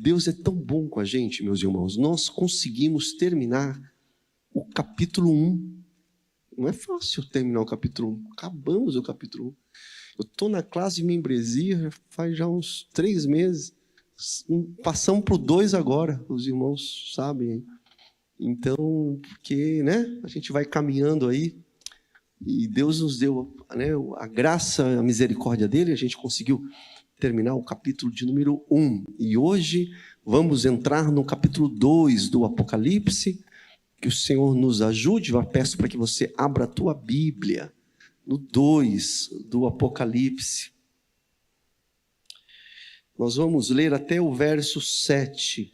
Deus é tão bom com a gente, meus irmãos. Nós conseguimos terminar o capítulo 1. Não é fácil terminar o capítulo 1. Acabamos o capítulo 1. Eu estou na classe de membresia faz já uns 3 meses. Passamos para o 2 agora, os irmãos sabem. Então, porque, né, a gente vai caminhando aí, e Deus nos deu, né, a graça, a misericórdia dele, a gente conseguiu terminar o capítulo de número 1. E hoje vamos entrar no capítulo 2 do Apocalipse. Que o Senhor nos ajude. Eu peço para que você abra a tua Bíblia no 2 do Apocalipse. Nós vamos ler até o verso 7.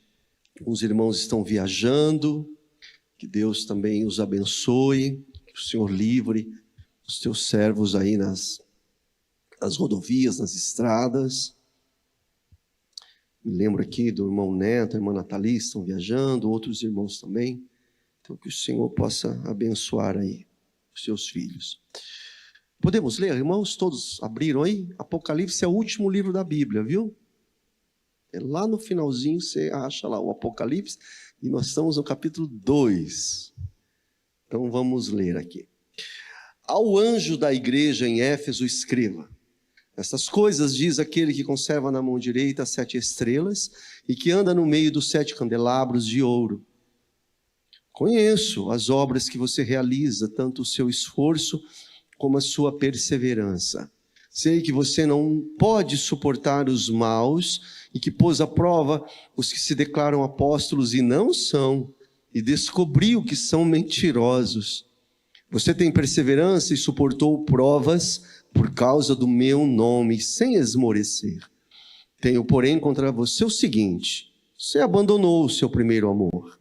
Os irmãos estão viajando, que Deus também os abençoe, que o Senhor livre os teus servos aí nas rodovias, nas estradas. Me lembro aqui do irmão Neto, a irmã Nathalie, estão viajando, outros irmãos também. Então que o Senhor possa abençoar aí os seus filhos. Podemos ler, irmãos? Todos abriram aí? Apocalipse é o último livro da Bíblia, viu? É lá no finalzinho você acha lá o Apocalipse e nós estamos no capítulo 2. Então vamos ler aqui. Ao anjo da igreja em Éfeso escreva: estas coisas diz aquele que conserva na mão direita as 7 estrelas e que anda no meio dos 7 candelabros de ouro. Conheço as obras que você realiza, tanto o seu esforço como a sua perseverança. Sei que você não pode suportar os maus e que pôs à prova os que se declaram apóstolos e não são, e descobriu que são mentirosos. Você tem perseverança e suportou provas por causa do meu nome, sem esmorecer. Tenho, porém, contra você o seguinte: você abandonou o seu primeiro amor.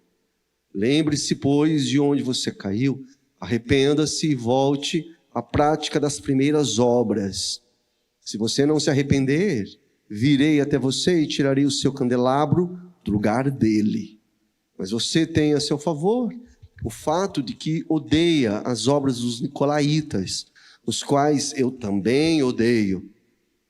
Lembre-se, pois, de onde você caiu, arrependa-se e volte à prática das primeiras obras. Se você não se arrepender, virei até você e tirarei o seu candelabro do lugar dele. Mas você tem a seu favor o fato de que odeia as obras dos nicolaítas, os quais eu também odeio.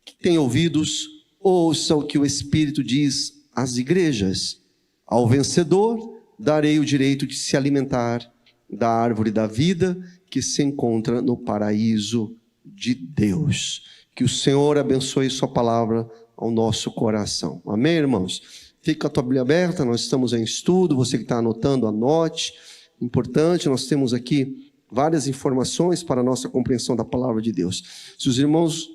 Quem tem ouvidos, ouça o que o Espírito diz às igrejas. Ao vencedor, darei o direito de se alimentar da árvore da vida que se encontra no paraíso de Deus. Que o Senhor abençoe sua palavra ao nosso coração. Amém, irmãos? Fica a tua Bíblia aberta, nós estamos em estudo, você que está anotando, anote. Importante, nós temos aqui várias informações para a nossa compreensão da palavra de Deus. Se os irmãos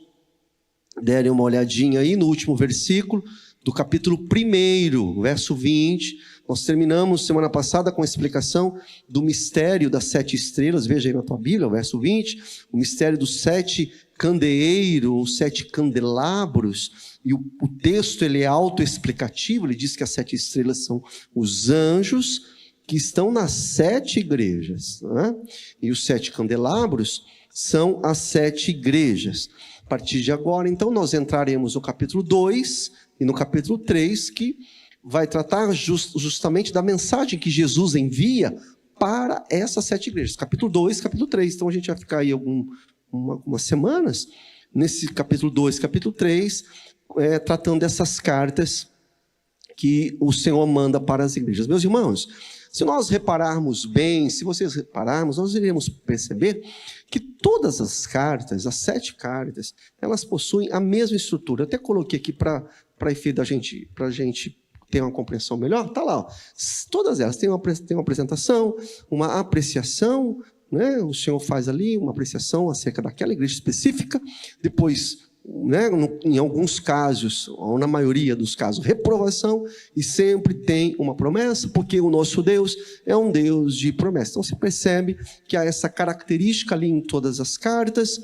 derem uma olhadinha aí no último versículo do capítulo 1, verso 20, nós terminamos semana passada com a explicação do mistério das 7 estrelas. Veja aí na tua Bíblia, o verso 20, o mistério dos 7 candeeiros, ou 7 candelabros, e o texto ele é autoexplicativo, ele diz que as 7 estrelas são os anjos que estão nas 7 igrejas, né? E os 7 candelabros são as 7 igrejas. A partir de agora, então, nós entraremos no capítulo 2 e no capítulo 3, que vai tratar justamente da mensagem que Jesus envia para essas 7 igrejas. Capítulo 2, capítulo 3. Então a gente vai ficar aí algumas semanas nesse capítulo 2, capítulo 3, tratando dessas cartas que o Senhor manda para as igrejas. Meus irmãos, se nós repararmos bem, se vocês repararmos, nós iremos perceber que todas as cartas, as 7 cartas, elas possuem a mesma estrutura. Eu até coloquei aqui para efeito da gente, para a gente ter uma compreensão melhor. Está lá, ó. Todas elas têm uma apresentação, uma apreciação, né? O Senhor faz ali uma apreciação acerca daquela igreja específica, depois, né, em alguns casos, ou na maioria dos casos, reprovação, e sempre tem uma promessa, porque o nosso Deus é um Deus de promessa. Então você percebe que há essa característica ali em todas as cartas,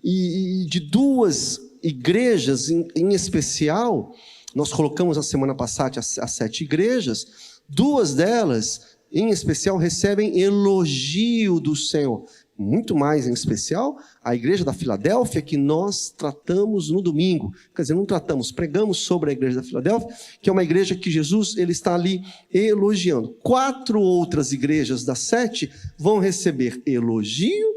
e de 2 igrejas em especial, nós colocamos na semana passada as 7 igrejas, 2 delas, em especial, recebem elogio do Senhor. Muito mais em especial, a igreja da Filadélfia, que nós tratamos no domingo. Quer dizer, não tratamos, pregamos sobre a igreja da Filadélfia, que é uma igreja que Jesus ele está ali elogiando. 4 outras igrejas das 7 vão receber elogio,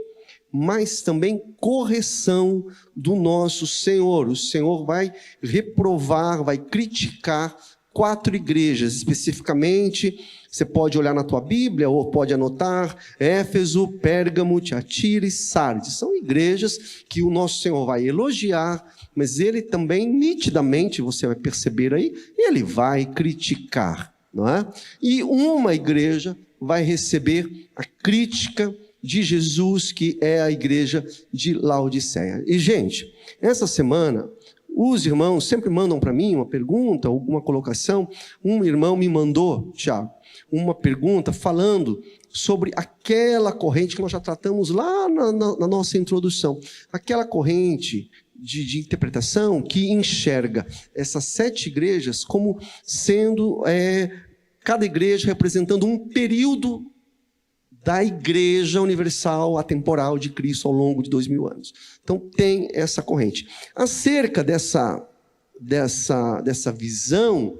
mas também correção do nosso Senhor. O Senhor vai reprovar, vai criticar 4 igrejas, especificamente. Você pode olhar na tua Bíblia ou pode anotar: Éfeso, Pérgamo, Tiatira e Sardes. São igrejas que o nosso Senhor vai elogiar, mas ele também, nitidamente, você vai perceber aí, ele vai criticar, não é? E uma igreja vai receber a crítica de Jesus, que é a igreja de Laodiceia. E, gente, essa semana, os irmãos sempre mandam para mim uma pergunta, alguma colocação. Um irmão me mandou, Tiago, uma pergunta falando sobre aquela corrente que nós já tratamos lá na nossa introdução. Aquela corrente de interpretação que enxerga essas 7 igrejas como sendo cada igreja representando um período da Igreja Universal Atemporal de Cristo ao longo de 2000 anos. Então tem essa corrente. Acerca dessa visão,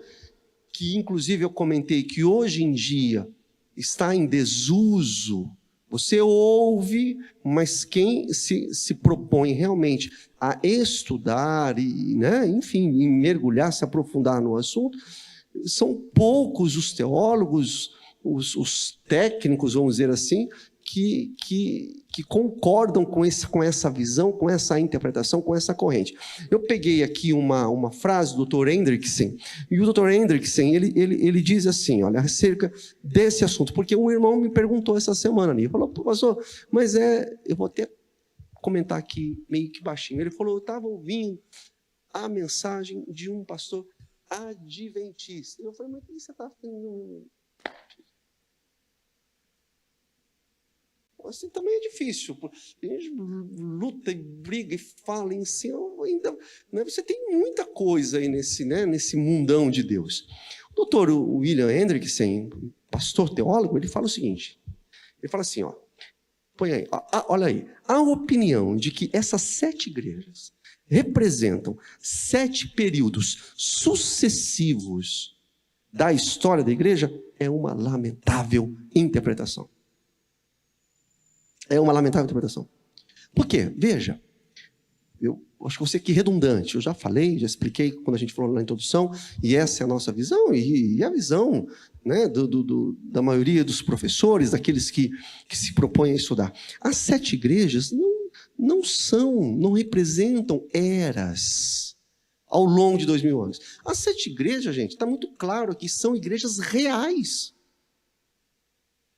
que inclusive eu comentei que hoje em dia está em desuso, você ouve, mas quem se propõe realmente a estudar e, enfim, mergulhar, se aprofundar no assunto, são poucos os teólogos, os técnicos, vamos dizer assim, que concordam com essa visão, com essa interpretação, com essa corrente. Eu peguei aqui uma frase do Dr. Hendrickson, e o Dr. Hendrickson, ele diz assim, olha, acerca desse assunto, porque um irmão me perguntou essa semana, ele falou: pastor, mas eu vou até comentar aqui meio que baixinho, ele falou: eu estava ouvindo a mensagem de um pastor adventista. Eu falei: mas o que você está fazendo? Assim também é difícil. A gente luta e briga e fala em si, ainda, você tem muita coisa aí nesse mundão de Deus. O doutor William Hendrickson, pastor teólogo, ele fala o seguinte, ele fala assim, põe aí, olha aí, a opinião de que essas 7 igrejas representam 7 períodos sucessivos da história da igreja é uma lamentável interpretação. É uma lamentável interpretação. Por quê? Veja, eu acho que você aqui é redundante. Eu já falei, já expliquei quando a gente falou na introdução, e essa é a nossa visão, e a visão da maioria dos professores, daqueles que se propõem a estudar. As 7 igrejas não representam eras ao longo de 2000 anos. As 7 igrejas, gente, está muito claro que são igrejas reais.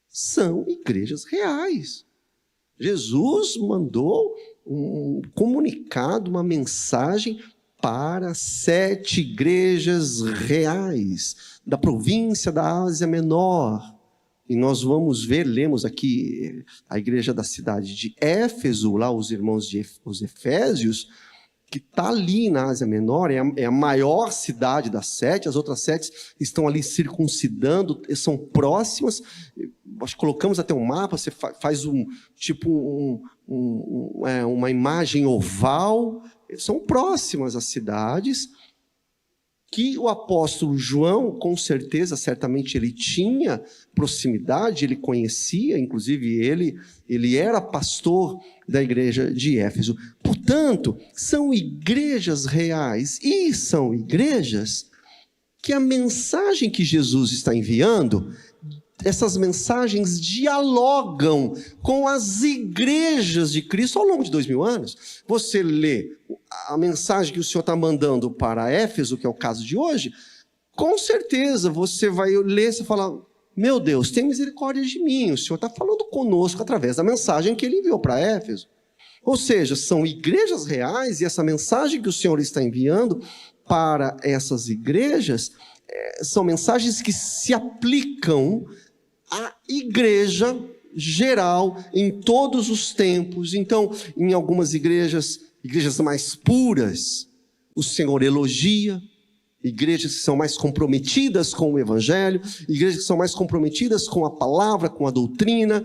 São igrejas reais. Jesus mandou um comunicado, uma mensagem para 7 igrejas reais da província da Ásia Menor. E nós vamos ver, lemos aqui a igreja da cidade de Éfeso, lá os irmãos os Efésios, que está ali na Ásia Menor, é a maior cidade das 7, as outras 7 estão ali circuncidando, são próximas. Nós colocamos até um mapa, você faz uma imagem oval, são próximas as cidades, que o apóstolo João, com certeza, certamente ele tinha proximidade, ele conhecia, inclusive ele era pastor da igreja de Éfeso. Portanto, são igrejas reais, e são igrejas que a mensagem que Jesus está enviando, essas mensagens dialogam com as igrejas de Cristo ao longo de 2000 anos. Você lê a mensagem que o Senhor está mandando para Éfeso, que é o caso de hoje, com certeza você vai ler e falar: meu Deus, tem misericórdia de mim, o Senhor está falando conosco através da mensagem que ele enviou para Éfeso. Ou seja, são igrejas reais, e essa mensagem que o Senhor está enviando para essas igrejas são mensagens que se aplicam à igreja geral em todos os tempos. Então, em algumas igrejas mais puras, o Senhor elogia. Igrejas que são mais comprometidas com o Evangelho, igrejas que são mais comprometidas com a palavra, com a doutrina,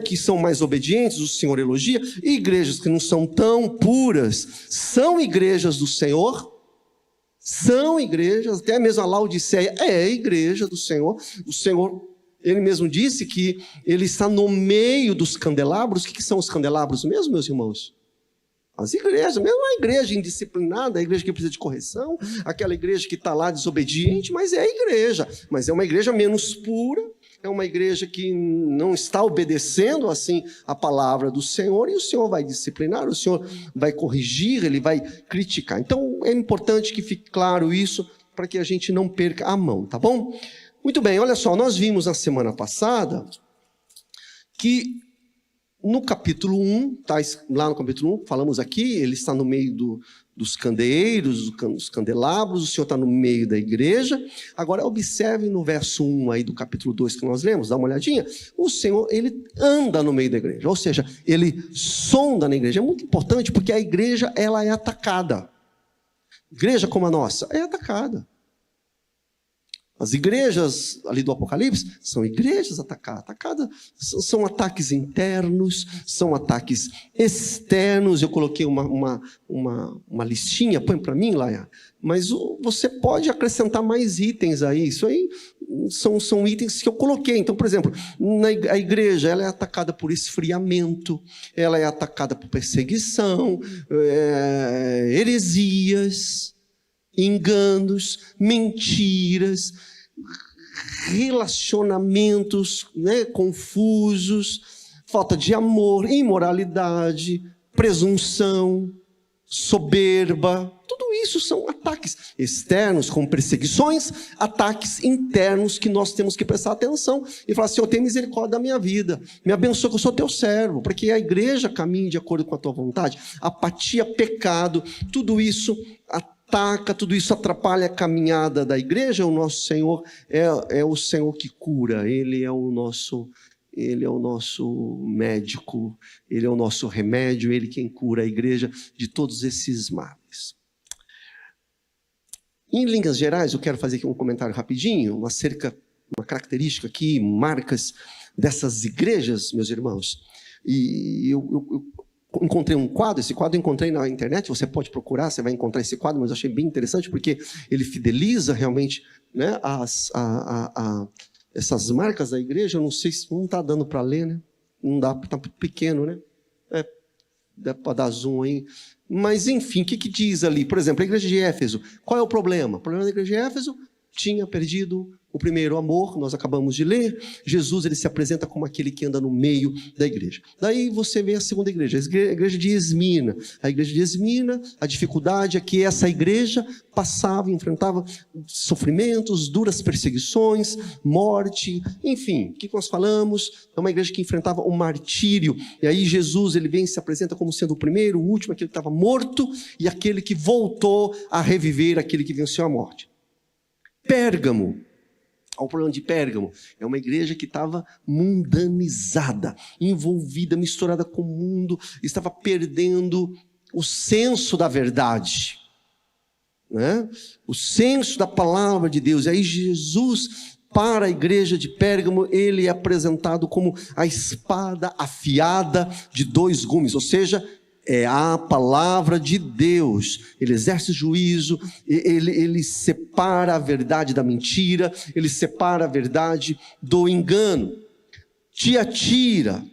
que são mais obedientes, o Senhor elogia. E igrejas que não são tão puras, são igrejas do Senhor, são igrejas, até mesmo a Laodiceia é a igreja do Senhor. O Senhor, ele mesmo disse que ele está no meio dos candelabros. O que são os candelabros mesmo, meus irmãos? As igrejas, mesmo a igreja indisciplinada, a igreja que precisa de correção, aquela igreja que está lá desobediente, mas é a igreja. Mas é uma igreja menos pura, é uma igreja que não está obedecendo assim a palavra do Senhor, e o Senhor vai disciplinar, o Senhor vai corrigir, Ele vai criticar. Então é importante que fique claro isso, para que a gente não perca a mão, tá bom? Muito bem, olha só, nós vimos na semana passada que no capítulo 1, tá, lá no capítulo 1, falamos aqui, ele está no meio dos candeeiros, dos candelabros, o Senhor está no meio da igreja. Agora observe no verso 1 aí do capítulo 2 que nós lemos, dá uma olhadinha. O Senhor, ele anda no meio da igreja, ou seja, ele sonda na igreja. É muito importante porque a igreja, ela é atacada. Igreja como a nossa é atacada. As igrejas ali do Apocalipse são igrejas atacadas, são ataques internos, são ataques externos. Eu coloquei uma listinha, põe para mim, Laia, mas você pode acrescentar mais itens aí. Isso aí são itens que eu coloquei. Então, por exemplo, a igreja, ela é atacada por esfriamento, ela é atacada por perseguição, heresias, enganos, mentiras, relacionamentos, confusos, falta de amor, imoralidade, presunção, soberba. Tudo isso são ataques externos, como perseguições, ataques internos que nós temos que prestar atenção e falar: Senhor, tem misericórdia da minha vida, me abençoa que eu sou teu servo, para que a igreja caminhe de acordo com a tua vontade. Apatia, pecado, tudo isso ataca, tudo isso atrapalha a caminhada da igreja. O nosso Senhor é o Senhor que cura, Ele é o nosso médico, Ele é o nosso remédio, Ele quem cura a igreja de todos esses males. Em linhas gerais, eu quero fazer aqui um comentário rapidinho, uma característica aqui, marcas dessas igrejas, meus irmãos. E eu encontrei um quadro, esse quadro eu encontrei na internet, você pode procurar, você vai encontrar esse quadro, mas eu achei bem interessante, porque ele fideliza realmente, né, essas marcas da igreja. Eu não sei se não está dando para ler, né? Não dá, está pequeno, né? Dá para dar zoom aí. Mas, enfim, o que diz ali? Por exemplo, a igreja de Éfeso. Qual é o problema? O problema da igreja de Éfeso tinha perdido o primeiro amor, nós acabamos de ler. Jesus, ele se apresenta como aquele que anda no meio da igreja. Daí você vê a segunda igreja, a igreja de Esmina. A igreja de Esmina, a dificuldade é que essa igreja enfrentava sofrimentos, duras perseguições, morte, enfim, o que nós falamos? É uma igreja que enfrentava o martírio. E aí Jesus, ele vem e se apresenta como sendo o primeiro, o último, aquele que estava morto e aquele que voltou a reviver, aquele que venceu a morte. Pérgamo. O problema de Pérgamo é uma igreja que estava mundanizada, envolvida, misturada com o mundo, estava perdendo o senso da verdade, né? O senso da palavra de Deus. E aí Jesus, para a igreja de Pérgamo, ele é apresentado como a espada afiada de dois gumes, ou seja, é a palavra de Deus. Ele exerce juízo, ele separa a verdade da mentira, ele separa a verdade do engano. Tiatira,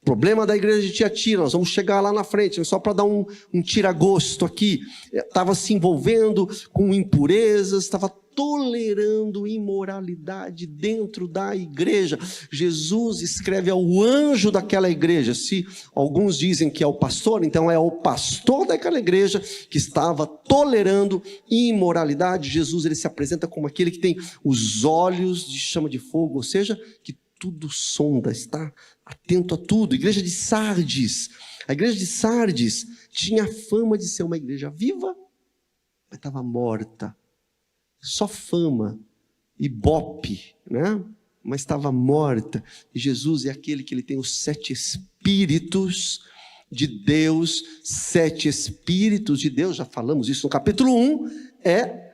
problema da igreja de Tiatira, nós vamos chegar lá na frente, só para dar um tira-gosto aqui. Estava se envolvendo com impurezas, estava tolerando imoralidade dentro da igreja. Jesus escreve ao anjo daquela igreja. Se alguns dizem que é o pastor, então é o pastor daquela igreja que estava tolerando imoralidade. Jesus, ele se apresenta como aquele que tem os olhos de chama de fogo, ou seja, que tudo sonda, está atento a tudo. Igreja de Sardes. A igreja de Sardes tinha a fama de ser uma igreja viva, mas estava morta. Só fama, ibope, né? Mas estava morta. E Jesus é aquele que ele tem os 7 Espíritos de Deus. 7 Espíritos de Deus, já falamos isso no capítulo 1, é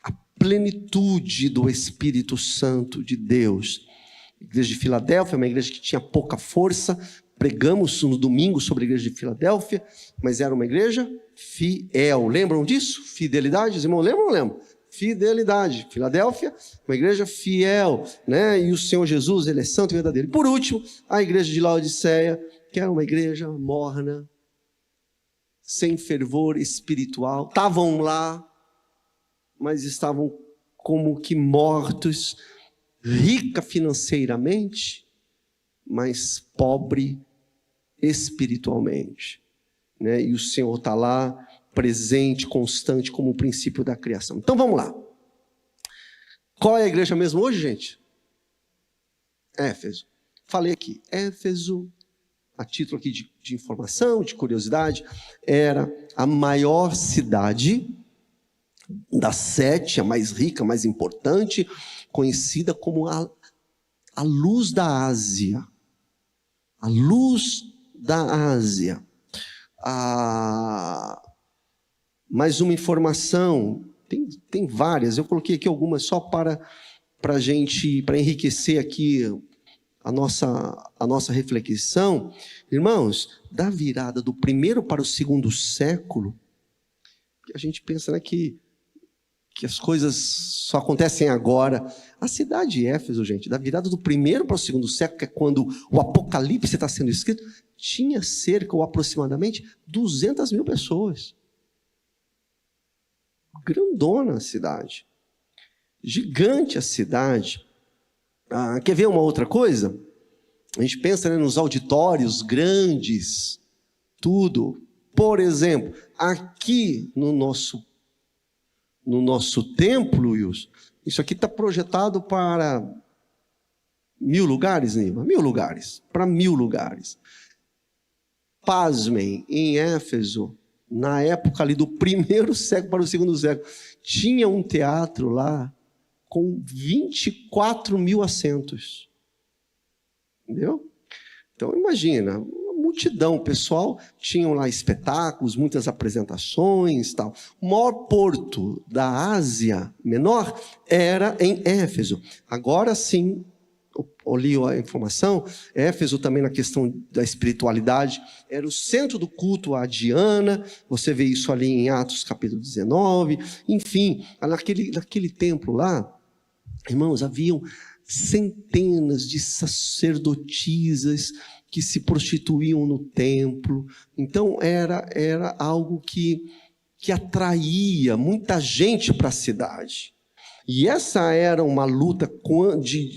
a plenitude do Espírito Santo de Deus. A igreja de Filadélfia é uma igreja que tinha pouca força. Pregamos no domingo sobre a igreja de Filadélfia, mas era uma igreja fiel. Lembram disso? Fidelidade, os irmãos lembram ou não lembram? Fidelidade. Filadélfia, uma igreja fiel, né? E o Senhor Jesus, ele é santo e verdadeiro. E por último, a igreja de Laodiceia, que era uma igreja morna, sem fervor espiritual. Estavam lá, mas estavam como que mortos, rica financeiramente, mas pobre espiritualmente, né? E o Senhor está lá, presente, constante, como o princípio da criação. Então vamos lá. Qual é a igreja mesmo hoje, gente? Éfeso. Falei aqui, Éfeso, a título aqui de informação, de curiosidade, era a maior cidade das 7, a mais rica, a mais importante, conhecida como a luz da Ásia. A luz da Ásia. Mais uma informação, tem várias, eu coloquei aqui algumas só para enriquecer aqui a nossa reflexão. Irmãos, da virada do primeiro para o segundo século, a gente pensa, né, que as coisas só acontecem agora. A cidade de Éfeso, gente, da virada do primeiro para o segundo século, que é quando o Apocalipse está sendo escrito, tinha cerca ou aproximadamente 200 mil pessoas. Grandona a cidade. Gigante a cidade. Quer ver uma outra coisa? A gente pensa, né, nos auditórios grandes, tudo. Por exemplo, aqui no nosso templo, Wilson, isso aqui está projetado para 1.000 lugares, Nima? 1.000 lugares, para 1.000 lugares. Pasmem, em Éfeso, na época ali do primeiro século para o segundo século, tinha um teatro lá com 24 mil assentos. Entendeu? Então imagina, uma multidão, o pessoal tinham lá espetáculos, muitas apresentações, tal. O maior porto da Ásia Menor era em Éfeso. Agora sim, eu li a informação, Éfeso também na questão da espiritualidade, era o centro do culto a Diana, você vê isso ali em Atos capítulo 19, enfim, naquele templo lá, irmãos, haviam centenas de sacerdotisas que se prostituíam no templo. Então era algo que atraía muita gente para a cidade. E essa era uma luta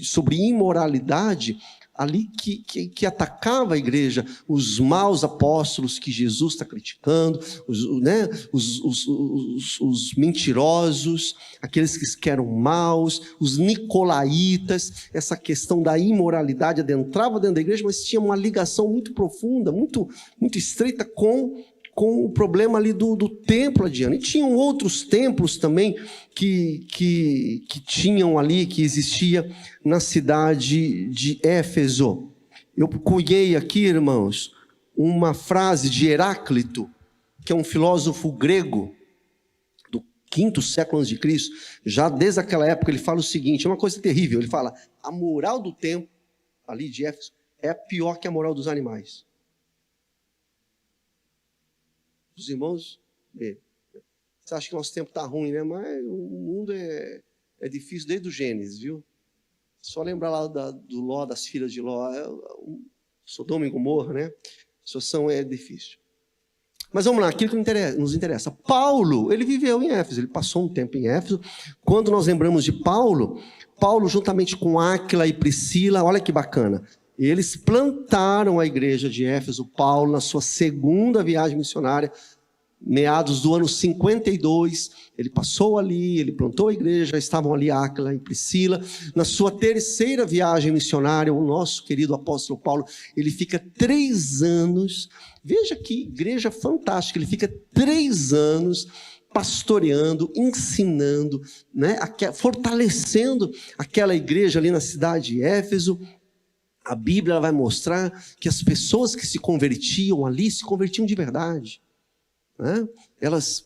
sobre imoralidade ali que atacava a igreja, os maus apóstolos que Jesus está criticando, os mentirosos, aqueles que eram maus, os nicolaítas. Essa questão da imoralidade adentrava dentro da igreja, mas tinha uma ligação muito profunda, muito, muito estreita com o problema ali do templo adiante. E tinham outros templos também que tinham ali, que existia na cidade de Éfeso. Eu cunhei aqui, irmãos, uma frase de Heráclito, que é um filósofo grego do 5º século a.C. Já desde aquela época ele fala o seguinte, é uma coisa terrível, ele fala, a moral do templo ali de Éfeso é pior que a moral dos animais. Os irmãos, você acha que nosso tempo está ruim, né? Mas o mundo é difícil desde o Gênesis, viu? Só lembrar lá do Ló, das filhas de Ló, Sodoma e Gomorra, né? A situação é difícil. Mas vamos lá, aquilo que nos interessa. Paulo, ele viveu em Éfeso, ele passou um tempo em Éfeso. Quando nós lembramos de Paulo juntamente com Áquila e Priscila, olha que bacana, eles plantaram a igreja de Éfeso. Paulo, na sua segunda viagem missionária, meados do ano 52, ele passou ali, ele plantou a igreja, estavam ali Áquila e Priscila. Na sua terceira viagem missionária, o nosso querido apóstolo Paulo, ele fica 3 anos, veja que igreja fantástica, ele fica 3 anos pastoreando, ensinando, né, fortalecendo aquela igreja ali na cidade de Éfeso. A Bíblia vai mostrar que as pessoas que se convertiam ali, se convertiam de verdade, né? Elas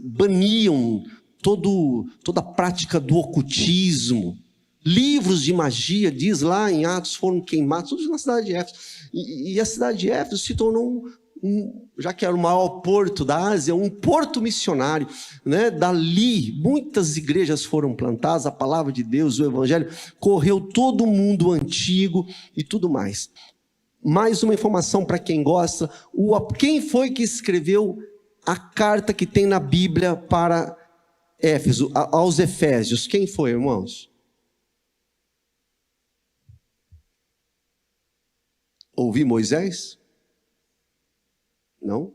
baniam toda a prática do ocultismo. Livros de magia, diz lá em Atos, foram queimados, todos na cidade de Éfeso. E a cidade de Éfeso se tornou já que era o maior porto da Ásia, um porto missionário, né? Dali, muitas igrejas foram plantadas, a palavra de Deus, o evangelho, correu todo o mundo antigo e tudo mais. mais uma informação para quem gosta. Quem foi que escreveu a carta que tem na Bíblia para Éfeso, aos Efésios? Quem foi, irmãos? Ouvi Moisés? Não?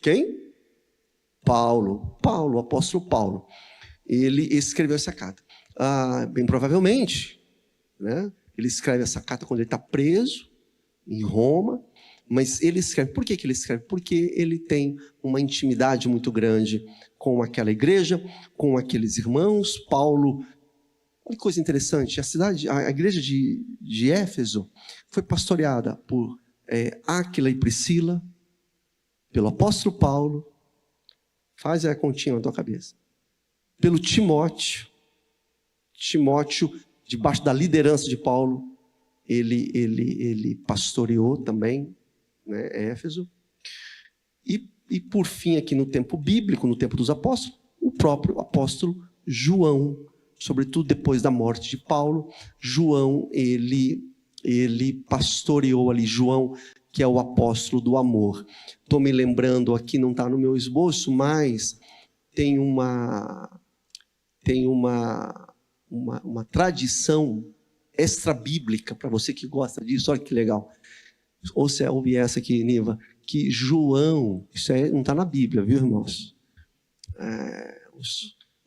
Quem? Paulo, o apóstolo Paulo. Ele escreveu essa carta. Bem provavelmente, né? Ele escreve essa carta quando ele está preso em Roma, mas ele escreve. Por que ele escreve? Porque ele tem uma intimidade muito grande com aquela igreja, com aqueles irmãos. Paulo, olha que coisa interessante, a igreja de Éfeso foi pastoreada por Áquila e Priscila, pelo apóstolo Paulo, faz a continha na tua cabeça, pelo Timóteo, debaixo da liderança de Paulo, ele pastoreou também, né, Éfeso. E por fim, aqui no tempo bíblico, no tempo dos apóstolos, o próprio apóstolo João, sobretudo depois da morte de Paulo, João, ele pastoreou ali. João, que é o apóstolo do amor. Estou me lembrando aqui, não está no meu esboço, mas tem uma tradição extra-bíblica, para você que gosta disso, olha que legal. Ouve essa aqui, Niva, que João, isso não está na Bíblia, viu, irmãos?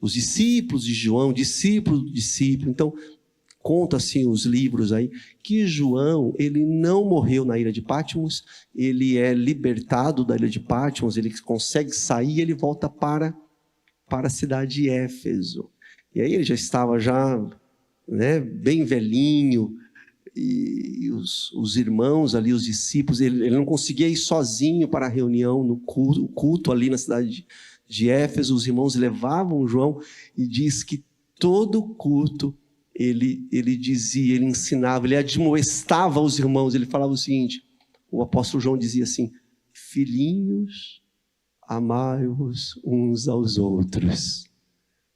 Os discípulos de João, discípulo, então, conta assim os livros aí, que João, ele não morreu na ilha de Patmos, ele é libertado da ilha de Patmos, ele consegue sair e ele volta para a cidade de Éfeso. E aí ele já estava né, bem velhinho, e os irmãos ali, os discípulos, ele não conseguia ir sozinho para a reunião, no culto ali na cidade de Éfeso. Os irmãos levavam João, e diz que todo culto ele dizia, ele ensinava, ele admoestava os irmãos. Ele falava o seguinte, o apóstolo João dizia assim: filhinhos, amai-vos uns aos outros,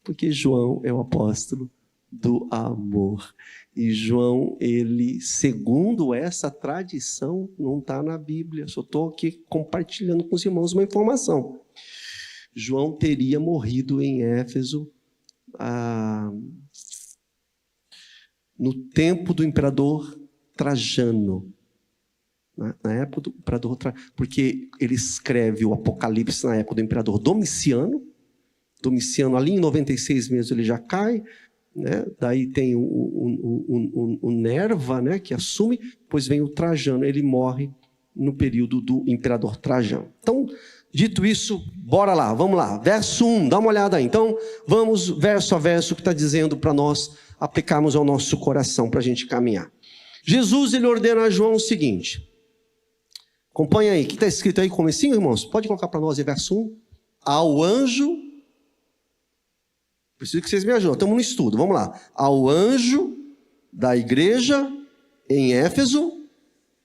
porque João é o apóstolo do amor. E João, ele, segundo essa tradição, não está na Bíblia, só estou aqui compartilhando com os irmãos uma informação. João teria morrido em Éfeso no tempo do imperador Trajano, na época do imperador Trajano, porque ele escreve o Apocalipse na época do imperador Domiciano. Domiciano, ali em 96 mesmo, ele já cai, né? Daí tem o Nerva, né, que assume, depois vem o Trajano, ele morre no período do imperador Trajano. Então, dito isso, bora lá, vamos lá, verso 1, dá uma olhada aí. Então, vamos verso a verso, que está dizendo para nós aplicarmos ao nosso coração, para a gente caminhar. Jesus, ele ordena a João o seguinte, acompanha aí, o que está escrito aí, comecinho, irmãos? Pode colocar para nós aí, verso 1, ao anjo, preciso que vocês me ajudem, estamos no estudo, vamos lá. Ao anjo da igreja em Éfeso,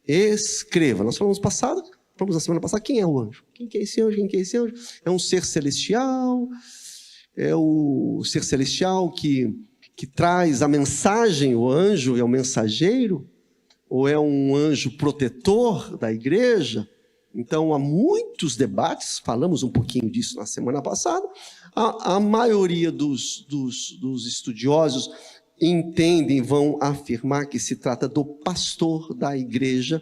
escreva. Nós falamos na semana passada, quem é o anjo? Quem que é esse anjo? É um ser celestial, é o ser celestial que traz a mensagem, o anjo é o mensageiro, ou é um anjo protetor da igreja? Então, há muitos debates, falamos um pouquinho disso na semana passada. A maioria dos estudiosos entendem, vão afirmar que se trata do pastor da igreja,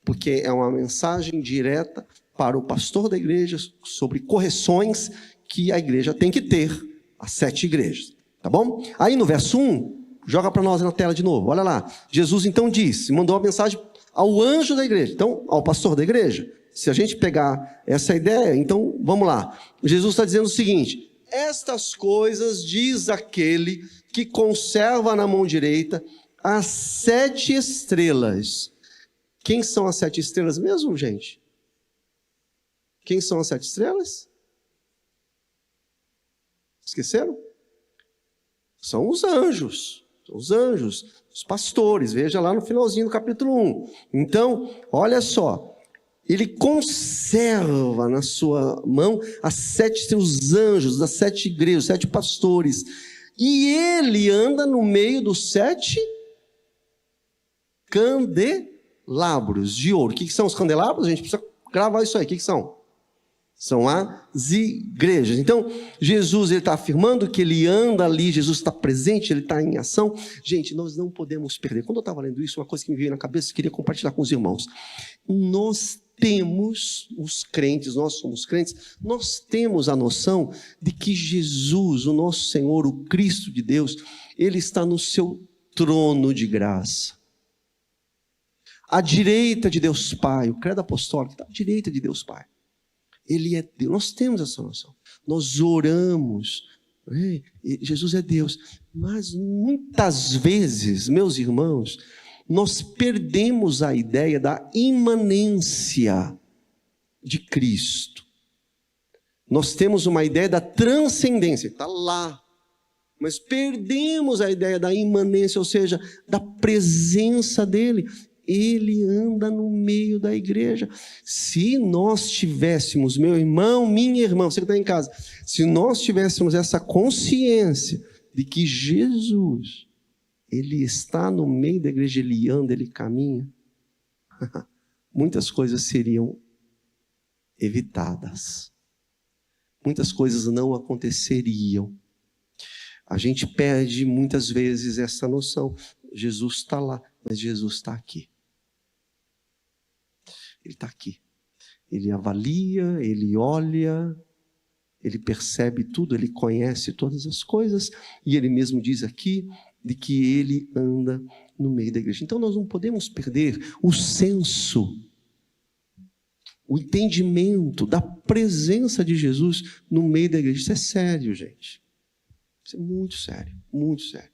porque é uma mensagem direta para o pastor da igreja sobre correções que a igreja tem que ter, as 7 igrejas, tá bom? Aí no verso 1, joga para nós na tela de novo, olha lá. Jesus então disse, mandou a mensagem ao anjo da igreja, então ao pastor da igreja. Se a gente pegar essa ideia, então vamos lá. Jesus está dizendo o seguinte: estas coisas diz aquele que conserva na mão direita as 7 estrelas. Quem são as 7 estrelas mesmo, gente? Quem são as 7 estrelas? Esqueceram? São os anjos. Os pastores. Veja lá no finalzinho do capítulo 1. Então, olha só. Ele conserva na sua mão os anjos das 7 igrejas, os 7 pastores. E ele anda no meio dos 7 candelabros de ouro. O que são os candelabros? A gente precisa gravar isso aí. O que são? São as igrejas. Então, Jesus está afirmando que ele anda ali, Jesus está presente, ele está em ação. Gente, nós não podemos perder. Quando eu estava lendo isso, uma coisa que me veio na cabeça, eu queria compartilhar com os irmãos. Nós temos, os crentes, nós somos crentes, nós temos a noção de que Jesus, o nosso Senhor, o Cristo de Deus, ele está no seu trono de graça. À direita de Deus Pai, o credo apostólico está à direita de Deus Pai. Ele é Deus, nós temos essa noção. Nós oramos, né? Jesus é Deus. Mas muitas vezes, meus irmãos, nós perdemos a ideia da imanência de Cristo. Nós temos uma ideia da transcendência, está lá. Mas perdemos a ideia da imanência, ou seja, da presença dele. Ele anda no meio da igreja. Se nós tivéssemos, meu irmão, minha irmã, você que está em casa, se nós tivéssemos essa consciência de que Jesus, ele está no meio da igreja, ele anda, ele caminha, muitas coisas seriam evitadas. Muitas coisas não aconteceriam. A gente perde muitas vezes essa noção. Jesus está lá, mas Jesus está aqui. Ele está aqui. Ele avalia, ele olha, ele percebe tudo, ele conhece todas as coisas, e ele mesmo diz aqui de que ele anda no meio da igreja. Então nós não podemos perder o senso, o entendimento da presença de Jesus no meio da igreja. Isso é sério, gente. Isso é muito sério, muito sério.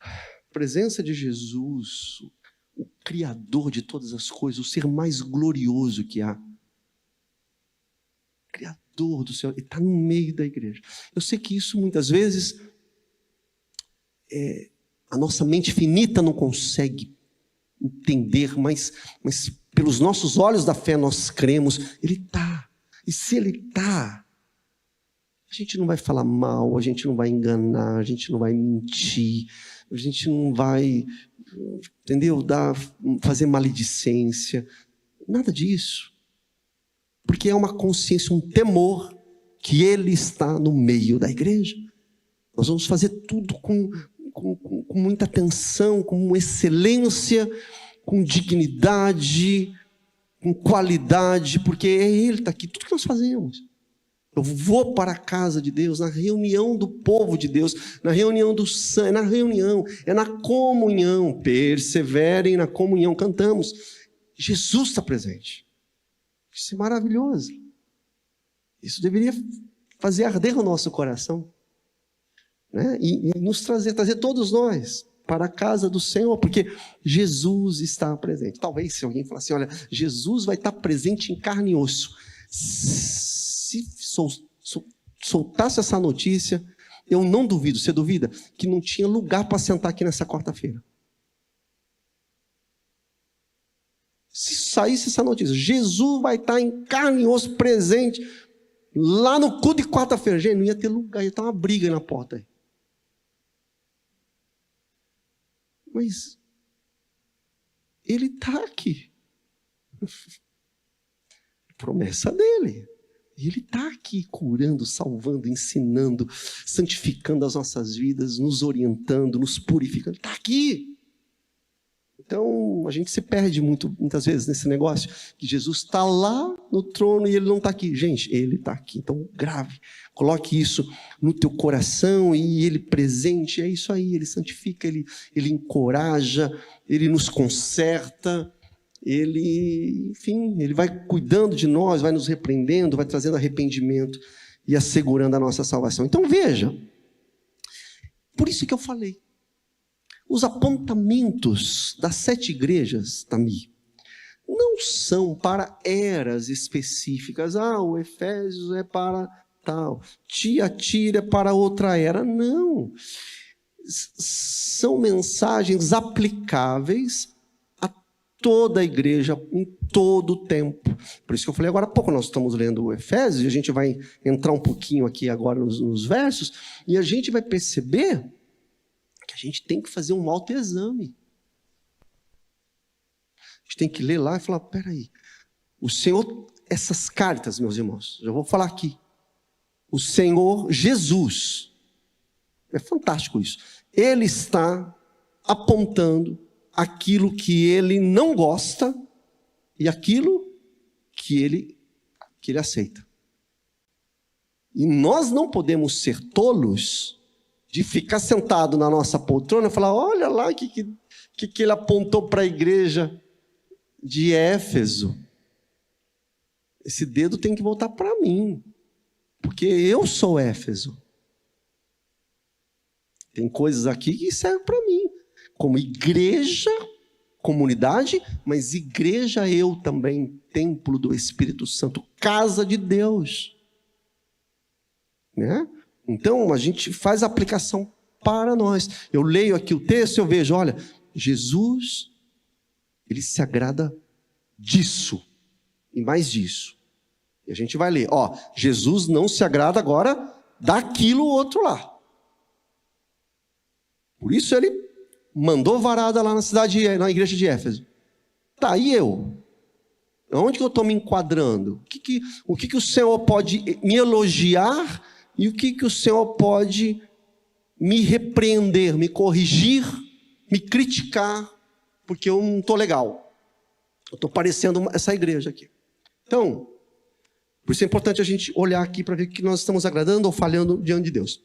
A presença de Jesus, o Criador de todas as coisas, o ser mais glorioso que há, o Criador do céu, ele está no meio da igreja. Eu sei que isso muitas vezes a nossa mente finita não consegue entender, mas pelos nossos olhos da fé nós cremos, ele está. E se ele está, a gente não vai falar mal, a gente não vai enganar, a gente não vai mentir, a gente não vai, entendeu, fazer maledicência, nada disso. Porque é uma consciência, um temor que ele está no meio da igreja. Nós vamos fazer tudo com muita atenção, com excelência, com dignidade, com qualidade, porque ele está aqui, tudo que nós fazemos. Eu vou para a casa de Deus, na reunião do povo de Deus, na reunião do sangue, é na comunhão. Perseverem na comunhão, cantamos. Jesus está presente. Isso é maravilhoso. Isso deveria fazer arder o nosso coração, né? E nos trazer todos nós para a casa do Senhor, porque Jesus está presente. Talvez se alguém falasse, olha, Jesus vai estar presente em carne e osso. Se soltasse essa notícia, eu não duvido, você duvida? Que não tinha lugar para sentar aqui nessa quarta-feira. Se saísse essa notícia, Jesus vai estar em carne e osso presente lá no culto de quarta-feira, gente, não ia ter lugar, ia estar uma briga aí na porta. Aí. Mas ele está aqui. Promessa dele. Ele está aqui curando, salvando, ensinando, santificando as nossas vidas, nos orientando, nos purificando. Ele está aqui. Então, a gente se perde muitas vezes nesse negócio, que Jesus está lá no trono e ele não está aqui. Gente, ele está aqui. Então, grave. Coloque isso no teu coração e ele presente. É isso aí, ele santifica, ele encoraja, ele nos conserta. Ele, enfim, ele vai cuidando de nós, vai nos repreendendo, vai trazendo arrependimento e assegurando a nossa salvação. Então veja, por isso que eu falei, os apontamentos das 7 igrejas, Tamir, não são para eras específicas. O Efésios é para tal, Tiatira é para outra era. Não, são mensagens aplicáveis toda a igreja, em todo o tempo. Por isso que eu falei agora há pouco, nós estamos lendo o Efésios, e a gente vai entrar um pouquinho aqui agora nos versos, e a gente vai perceber que a gente tem que fazer um autoexame. gente tem que ler lá e falar, peraí, o Senhor, essas cartas, meus irmãos, já vou falar aqui, o Senhor Jesus, é fantástico isso, Ele está apontando aquilo que Ele não gosta e aquilo que Ele aceita. E nós não podemos ser tolos de ficar sentado na nossa poltrona e falar, olha lá o que Ele apontou para a igreja de Éfeso. Esse dedo tem que voltar para mim, porque eu sou Éfeso. Tem coisas aqui que servem para mim, como igreja, comunidade, mas igreja eu também, templo do Espírito Santo, casa de Deus. Né? Então a gente faz a aplicação para nós. Eu leio aqui o texto e eu vejo, olha, Jesus, Ele se agrada disso e mais disso. E a gente vai ler, Jesus não se agrada agora daquilo outro lá. Por isso Ele mandou varada lá na igreja de Éfeso. Tá, e eu? Onde que eu estou me enquadrando? O que o Senhor pode me elogiar e o que o Senhor pode me repreender, me corrigir, me criticar, porque eu não estou legal. Eu estou parecendo essa igreja aqui. Então, por isso é importante a gente olhar aqui para ver que nós estamos agradando ou falhando diante de Deus.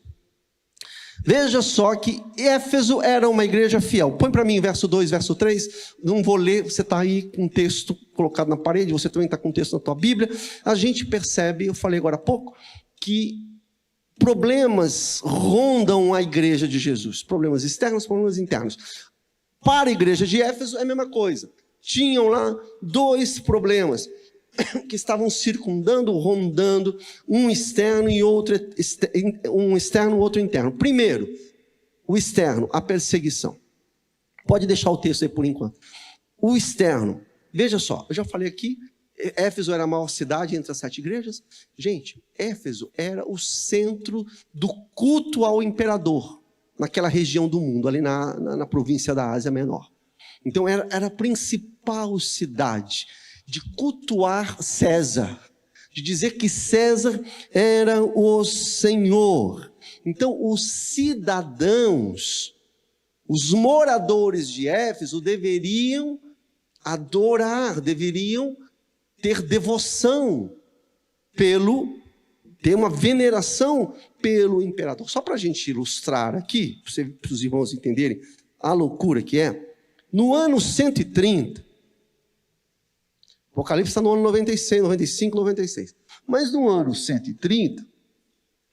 Veja só que Éfeso era uma igreja fiel. Põe para mim verso 2, verso 3. Não vou ler, você está aí com um texto colocado na parede, você também está com um texto na tua Bíblia. A gente percebe, eu falei agora há pouco, que problemas rondam a igreja de Jesus. Problemas externos, problemas internos. Para a igreja de Éfeso é a mesma coisa. Tinham lá 2 problemas que estavam circundando, rondando, um externo e outro interno. Primeiro, o externo, a perseguição. Pode deixar o texto aí por enquanto. O externo, veja só, eu já falei aqui, Éfeso era a maior cidade entre as 7 igrejas. Gente, Éfeso era o centro do culto ao imperador, naquela região do mundo, ali na província da Ásia Menor. Então era a principal cidade de cultuar César, de dizer que César era o Senhor. Então, os cidadãos, os moradores de Éfeso deveriam adorar, deveriam ter devoção ter uma veneração pelo imperador. Só para a gente ilustrar aqui, para os irmãos entenderem a loucura que é, no ano 130, Apocalipse está no ano 96, 95, 96. Mas no ano 130,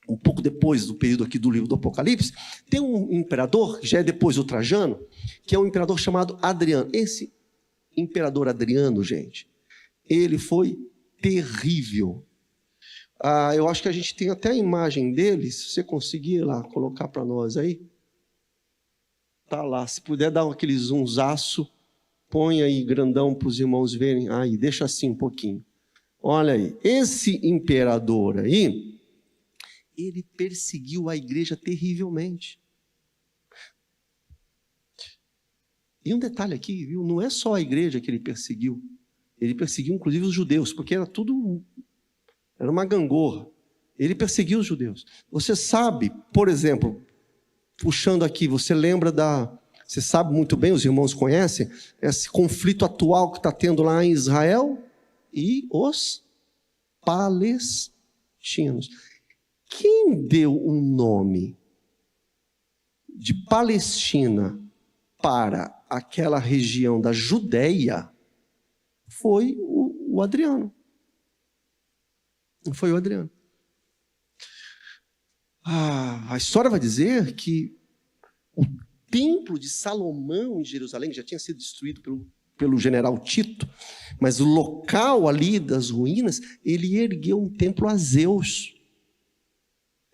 um pouco depois do período aqui do livro do Apocalipse, tem um imperador, que já é depois do Trajano, que é um imperador chamado Adriano. Esse imperador Adriano, gente, ele foi terrível. Eu acho que a gente tem até a imagem dele, se você conseguir lá colocar para nós aí. Tá lá, se puder dar aquele zoomzaço, põe aí grandão para os irmãos verem. Aí, deixa assim um pouquinho. Olha aí, esse imperador aí, ele perseguiu a igreja terrivelmente. E um detalhe aqui, viu? Não é só a igreja que ele perseguiu inclusive os judeus, porque era uma gangorra. Ele perseguiu os judeus. Você sabe, por exemplo, puxando aqui, você sabe muito bem, os irmãos conhecem, esse conflito atual que está tendo lá em Israel e os palestinos. Quem deu um nome de Palestina para aquela região da Judeia foi o Adriano. Foi o Adriano. A história vai dizer que o templo de Salomão em Jerusalém, que já tinha sido destruído pelo general Tito, mas o local ali das ruínas, ele ergueu um templo a Zeus.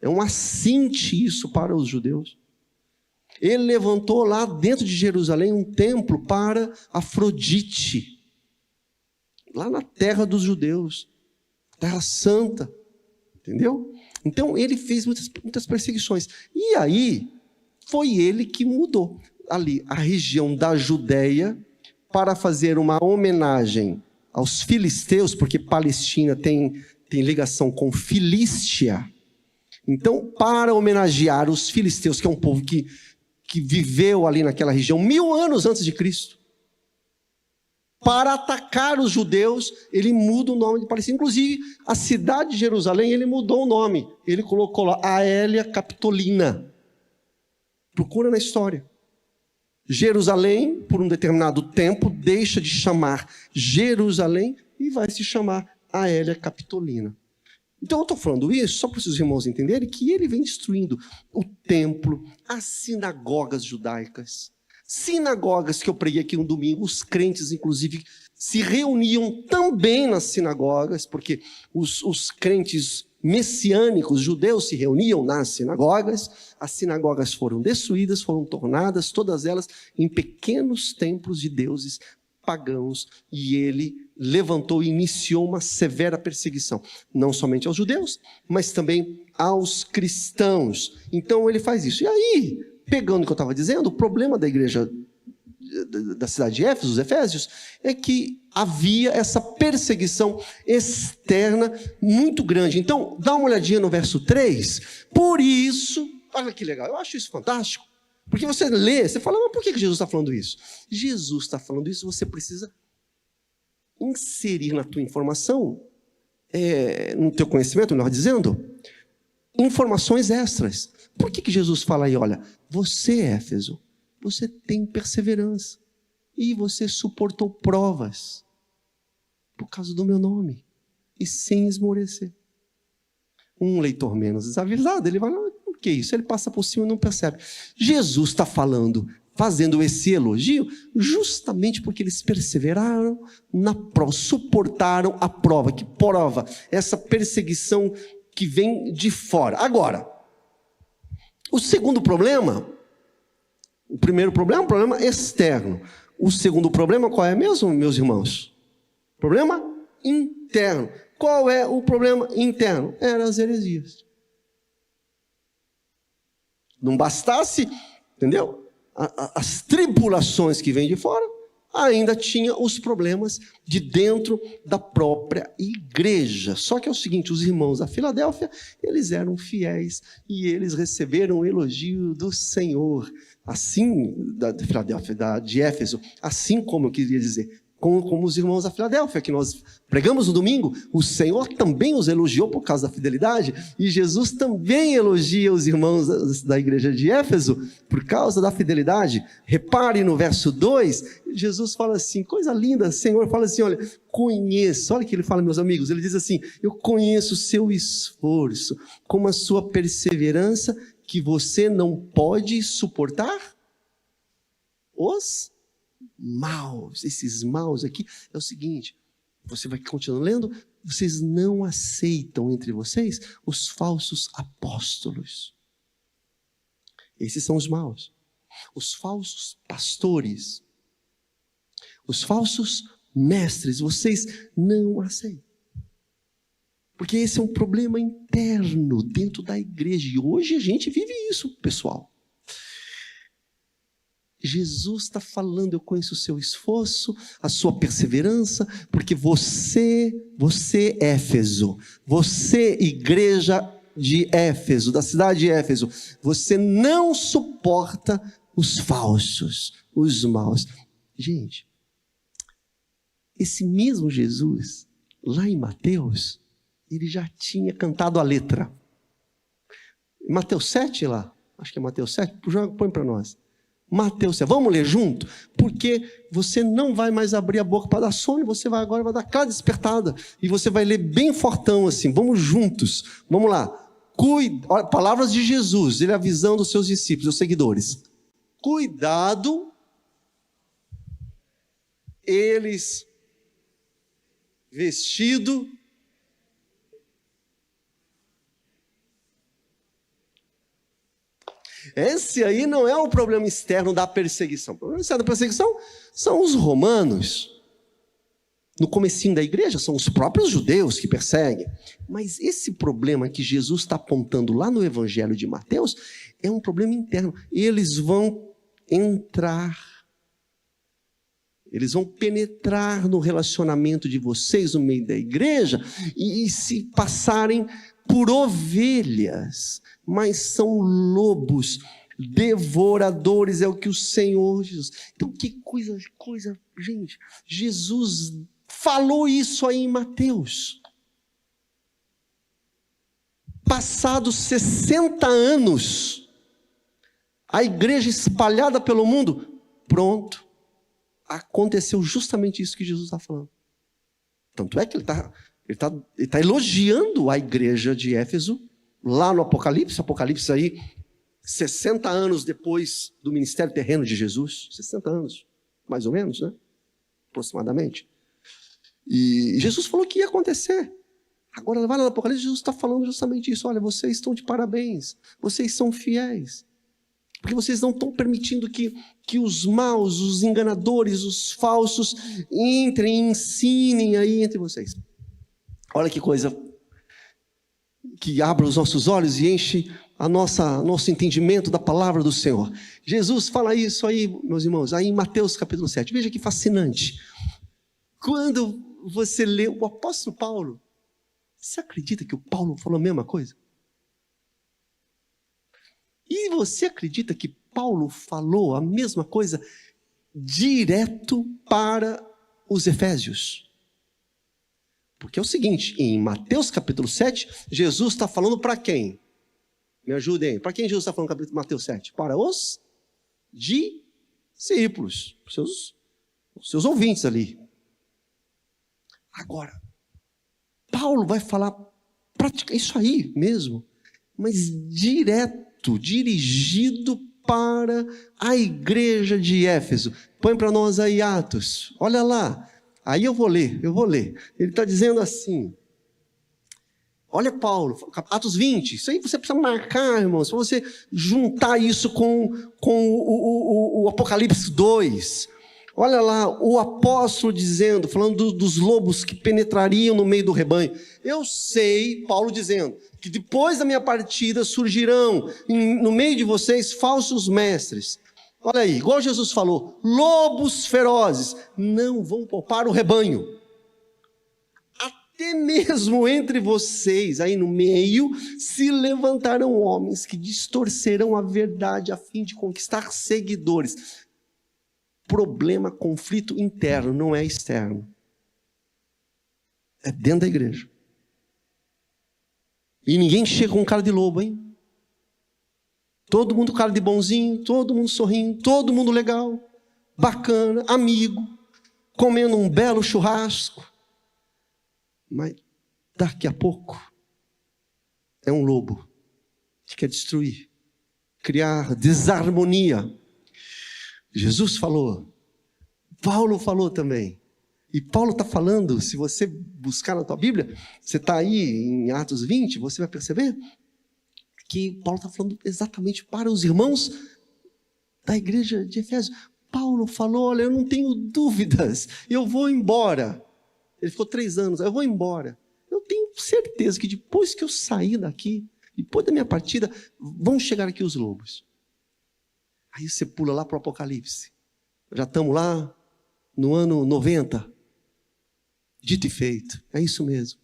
É um assinte isso para os judeus. Ele levantou lá dentro de Jerusalém um templo para Afrodite, lá na terra dos judeus, terra santa, entendeu? Então ele fez muitas perseguições, e aí foi ele que mudou ali a região da Judeia para fazer uma homenagem aos filisteus, porque Palestina tem ligação com Filístia. Então, para homenagear os filisteus, que é um povo que viveu ali naquela região 1000 anos antes de Cristo, para atacar os judeus, ele muda o nome de Palestina. Inclusive, a cidade de Jerusalém, ele mudou o nome. Ele colocou lá Aélia Capitolina. Procura na história. Jerusalém, por um determinado tempo, deixa de chamar Jerusalém e vai se chamar Aélia Capitolina. Então eu estou falando isso só para os seus irmãos entenderem que ele vem destruindo o templo, as sinagogas judaicas. Sinagogas que eu preguei aqui um domingo, os crentes inclusive se reuniam também nas sinagogas, porque os crentes messiânicos, judeus, se reuniam nas sinagogas. As sinagogas foram destruídas, foram tornadas, todas elas, em pequenos templos de deuses pagãos, e ele levantou e iniciou uma severa perseguição, não somente aos judeus, mas também aos cristãos. Então ele faz isso. E aí, pegando o que eu estava dizendo, o problema da igreja da cidade de Éfeso, os Efésios, é que havia essa perseguição externa muito grande. Então, dá uma olhadinha no verso 3. Por isso, olha que legal, eu acho isso fantástico, porque você lê, você fala, mas por que Jesus está falando isso? Jesus está falando isso, você precisa inserir na tua informação, no teu conhecimento, melhor dizendo, informações extras. Por que Jesus fala aí, olha, você, Éfeso, você tem perseverança e você suportou provas por causa do meu nome e sem esmorecer. Um leitor menos desavisado, ele vai, o que é isso? Ele passa por cima e não percebe. Jesus está falando, fazendo esse elogio, justamente porque eles perseveraram na prova, suportaram a prova. Que prova? Essa perseguição que vem de fora. Agora, o segundo problema, o primeiro problema é um problema externo. O segundo problema qual é mesmo, meus irmãos? Problema interno. Qual é o problema interno? Eram as heresias. Não bastasse, entendeu? As tribulações que vêm de fora, ainda tinha os problemas de dentro da própria igreja. Só que é o seguinte, os irmãos da Filadélfia, eles eram fiéis e eles receberam o elogio do Senhor. Assim, da Filadélfia, de Éfeso, assim como eu queria dizer, como os irmãos da Filadélfia, que nós pregamos no domingo, o Senhor também os elogiou por causa da fidelidade, e Jesus também elogia os irmãos da igreja de Éfeso por causa da fidelidade. Repare no verso 2, Jesus fala assim, coisa linda, o Senhor fala assim, olha, conheço, olha o que ele fala, meus amigos, ele diz assim, eu conheço o seu esforço, como a sua perseverança, que você não pode suportar os maus. Esses maus aqui é o seguinte, você vai continuar lendo, vocês não aceitam entre vocês os falsos apóstolos. Esses são os maus. Os falsos pastores, os falsos mestres, vocês não aceitam. Porque esse é um problema interno dentro da igreja. E hoje a gente vive isso, pessoal. Jesus está falando, eu conheço o seu esforço, a sua perseverança, porque você, Éfeso, você, igreja de Éfeso, da cidade de Éfeso, você não suporta os falsos, os maus. Gente, esse mesmo Jesus, lá em Mateus, ele já tinha cantado a letra. Mateus 7 lá, acho que é Mateus 7, põe para nós. Mateus 7, vamos ler junto? Porque você não vai mais abrir a boca para dar sono, você vai agora, vai dar aquela despertada, e você vai ler bem fortão assim, vamos juntos, vamos lá. Olha, palavras de Jesus, ele avisando os seus discípulos, os seguidores. Cuidado, eles vestido esse aí não é o problema externo da perseguição. O problema externo da perseguição são os romanos. No comecinho da igreja, são os próprios judeus que perseguem. Mas esse problema que Jesus está apontando lá no Evangelho de Mateus é um problema interno. Eles vão entrar Eles vão penetrar no relacionamento de vocês no meio da igreja e se passarem por ovelhas, mas são lobos, devoradores, é o que o Senhor Jesus. Então, que coisa, gente, Jesus falou isso aí em Mateus. Passados 60 anos, a igreja espalhada pelo mundo, pronto, aconteceu justamente isso que Jesus está falando. Tanto é que ele está elogiando a igreja de Éfeso, lá no Apocalipse aí, 60 anos depois do ministério terreno de Jesus, 60 anos, mais ou menos, né? Aproximadamente. E Jesus falou que ia acontecer. Agora, vai lá no Apocalipse, Jesus está falando justamente isso. Olha, vocês estão de parabéns, vocês são fiéis, porque vocês não estão permitindo que os maus, os enganadores, os falsos entrem e ensinem aí entre vocês. Olha que coisa que abre os nossos olhos e enche nosso entendimento da palavra do Senhor. Jesus fala isso aí, meus irmãos, aí em Mateus capítulo 7. Veja que fascinante. Quando você lê o apóstolo Paulo, você acredita que o Paulo falou a mesma coisa? E você acredita que Paulo falou a mesma coisa direto para os Efésios? Porque é o seguinte, em Mateus capítulo 7, Jesus está falando para quem? Me ajudem. Para quem Jesus está falando no capítulo Mateus 7? Para os discípulos, os seus ouvintes ali. Agora, Paulo vai falar isso aí mesmo, mas direto, dirigido para a igreja de Éfeso. Põe para nós aí Atos, olha lá. Aí eu vou ler. Ele está dizendo assim, olha Paulo, Atos 20, isso aí você precisa marcar, irmãos, para você juntar isso com o Apocalipse 2. Olha lá, o apóstolo dizendo, falando dos lobos que penetrariam no meio do rebanho. Eu sei, Paulo dizendo, que depois da minha partida surgirão no meio de vocês falsos mestres. Olha aí, igual Jesus falou, lobos ferozes não vão poupar o rebanho. Até mesmo entre vocês, aí no meio, se levantarão homens que distorcerão a verdade a fim de conquistar seguidores. Problema, conflito interno, não é externo. É dentro da igreja. E ninguém chega com cara de lobo, hein? Todo mundo cara de bonzinho, todo mundo sorrindo, todo mundo legal, bacana, amigo, comendo um belo churrasco. Mas daqui a pouco é um lobo que quer destruir, criar desarmonia. Jesus falou, Paulo falou também. E Paulo está falando, se você buscar na tua Bíblia, você está aí em Atos 20, você vai perceber que Paulo está falando exatamente para os irmãos da igreja de Efésios. Paulo falou, olha, eu não tenho dúvidas, eu vou embora. Ele ficou 3 anos, eu vou embora. Eu tenho certeza que depois que eu sair daqui, depois da minha partida, vão chegar aqui os lobos. Aí você pula lá para o Apocalipse. Já estamos lá no ano 90. Dito e feito, é isso mesmo.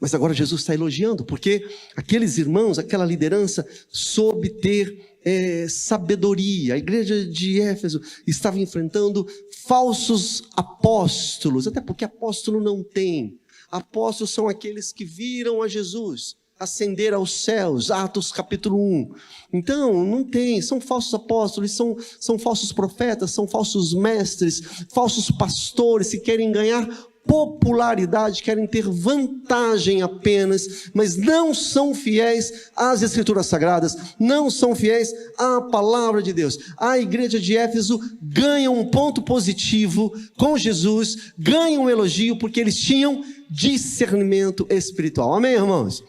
Mas agora Jesus está elogiando, porque aqueles irmãos, aquela liderança, soube ter sabedoria. A igreja de Éfeso estava enfrentando falsos apóstolos, até porque apóstolo não tem. Apóstolos são aqueles que viram a Jesus ascender aos céus, Atos capítulo 1. Então, não tem, são falsos apóstolos, são falsos profetas, são falsos mestres, falsos pastores que querem ganhar popularidade, querem ter vantagem apenas, mas não são fiéis às Escrituras Sagradas, não são fiéis à palavra de Deus. A igreja de Éfeso ganha um ponto positivo com Jesus, ganha um elogio, porque eles tinham discernimento espiritual. Amém, irmãos?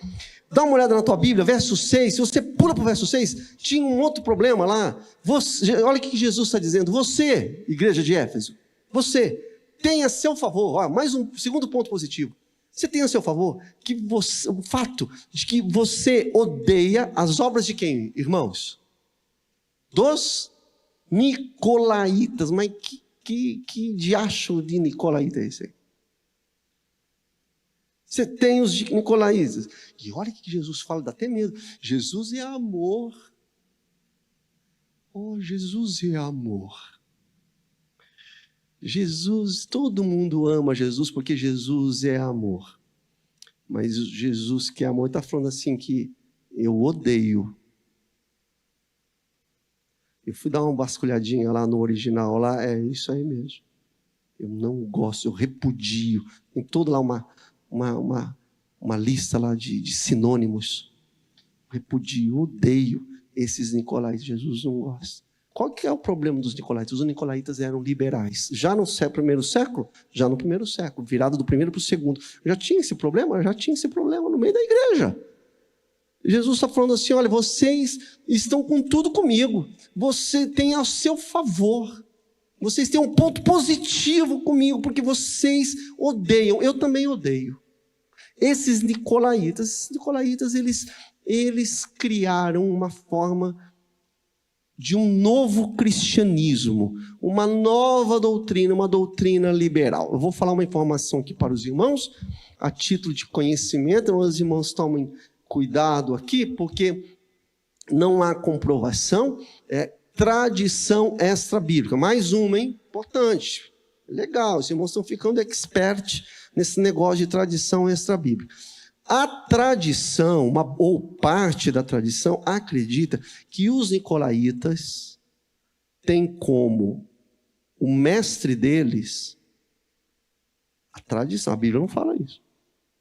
Dá uma olhada na tua Bíblia, verso 6, se você pula para o verso 6, tinha um outro problema lá. Olha o que Jesus está dizendo, você, igreja de Éfeso, você tem a seu favor, mais um segundo ponto positivo, você tem a seu favor o fato de que você odeia as obras de quem, irmãos? Dos nicolaítas. Mas que diacho de nicolaíta é esse aí? Você tem os nicolaítas. E olha que Jesus fala, dá até medo. Jesus é amor. Oh, Jesus é amor. Jesus, todo mundo ama Jesus porque Jesus é amor. Mas Jesus que é amor está falando assim que eu odeio. Eu fui dar uma vasculhadinha lá no original, lá é isso aí mesmo. Eu não gosto, eu repudio. Tem toda lá uma lista lá de sinônimos. Repudio, odeio esses nicolaítas. Jesus não gosta. Qual que é o problema dos nicolaítas? Os nicolaítas eram liberais. Já no primeiro século? Já no primeiro século, virado do primeiro para o segundo. Já tinha esse problema? Já tinha esse problema no meio da igreja. Jesus está falando assim, olha, vocês estão com tudo comigo. Você tem a seu favor. Vocês têm um ponto positivo comigo, porque vocês odeiam. Eu também odeio. Esses nicolaítas, eles criaram uma forma de um novo cristianismo, uma nova doutrina, uma doutrina liberal. Eu vou falar uma informação aqui para os irmãos, a título de conhecimento. Os irmãos tomem cuidado aqui, porque não há comprovação, é tradição extra-bíblica. Mais uma, hein? Importante. Legal, os irmãos estão ficando expert nesse negócio de tradição extra-bíblica. A tradição, ou parte da tradição, acredita que os nicolaítas têm como o mestre deles a tradição. A Bíblia não fala isso.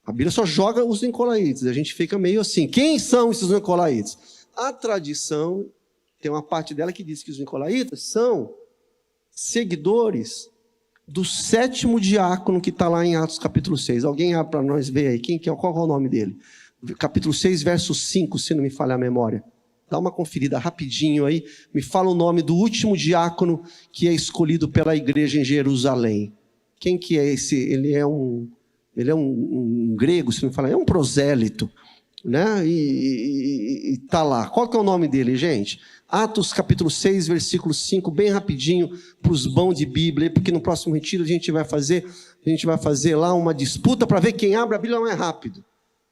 A Bíblia só joga os nicolaítas. A gente fica meio assim, quem são esses nicolaítas? A tradição, tem uma parte dela que diz que os nicolaítas são seguidores do 7º diácono que está lá em Atos capítulo 6. Alguém abre para nós ver aí, qual é o nome dele? Capítulo 6, verso 5, se não me falha a memória. Dá uma conferida rapidinho aí, me fala o nome do último diácono que é escolhido pela igreja em Jerusalém. Quem que é esse? Ele é um grego, se não me fala, é um prosélito, né? E tá lá. Qual que é o nome dele, gente? Atos capítulo 6, versículo 5, bem rapidinho, para os bons de Bíblia, porque no próximo retiro a gente vai fazer lá uma disputa para ver quem abre a Bíblia mais rápido,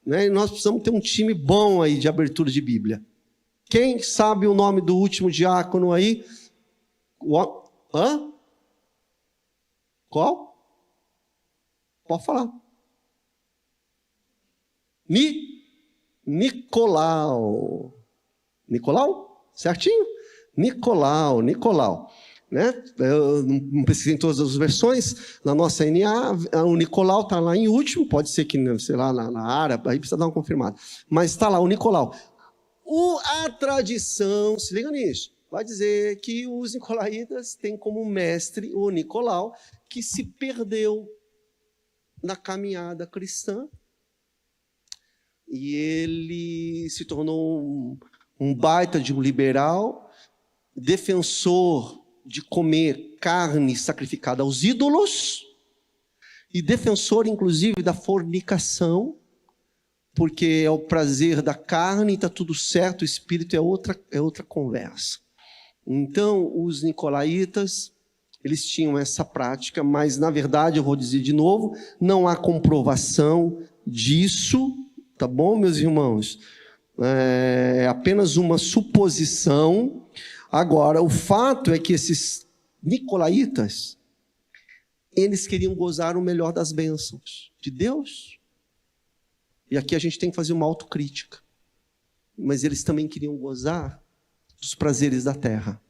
né? E nós precisamos ter um time bom aí de abertura de Bíblia. Quem sabe o nome do último diácono aí? Hã? Qual? Pode falar. Nicolau. Nicolau? Certinho? Nicolau. Né? Eu não pesquisei em todas as versões. Na nossa NA, o Nicolau está lá em último. Pode ser que, sei lá, na árabe, aí precisa dar uma confirmada. Mas está lá o Nicolau. A tradição, se liga nisso, vai dizer que os nicolaítas têm como mestre o Nicolau, que se perdeu na caminhada cristã. E ele se tornou um baita de um liberal, defensor de comer carne sacrificada aos ídolos, e defensor, inclusive, da fornicação, porque é o prazer da carne, está tudo certo, o espírito é outra conversa. Então, os nicolaítas, eles tinham essa prática, mas, na verdade, eu vou dizer de novo, não há comprovação disso, tá bom, meus irmãos? É apenas uma suposição. Agora, o fato é que esses nicolaítas, eles queriam gozar o melhor das bênçãos de Deus. E aqui a gente tem que fazer uma autocrítica. Mas eles também queriam gozar dos prazeres da terra.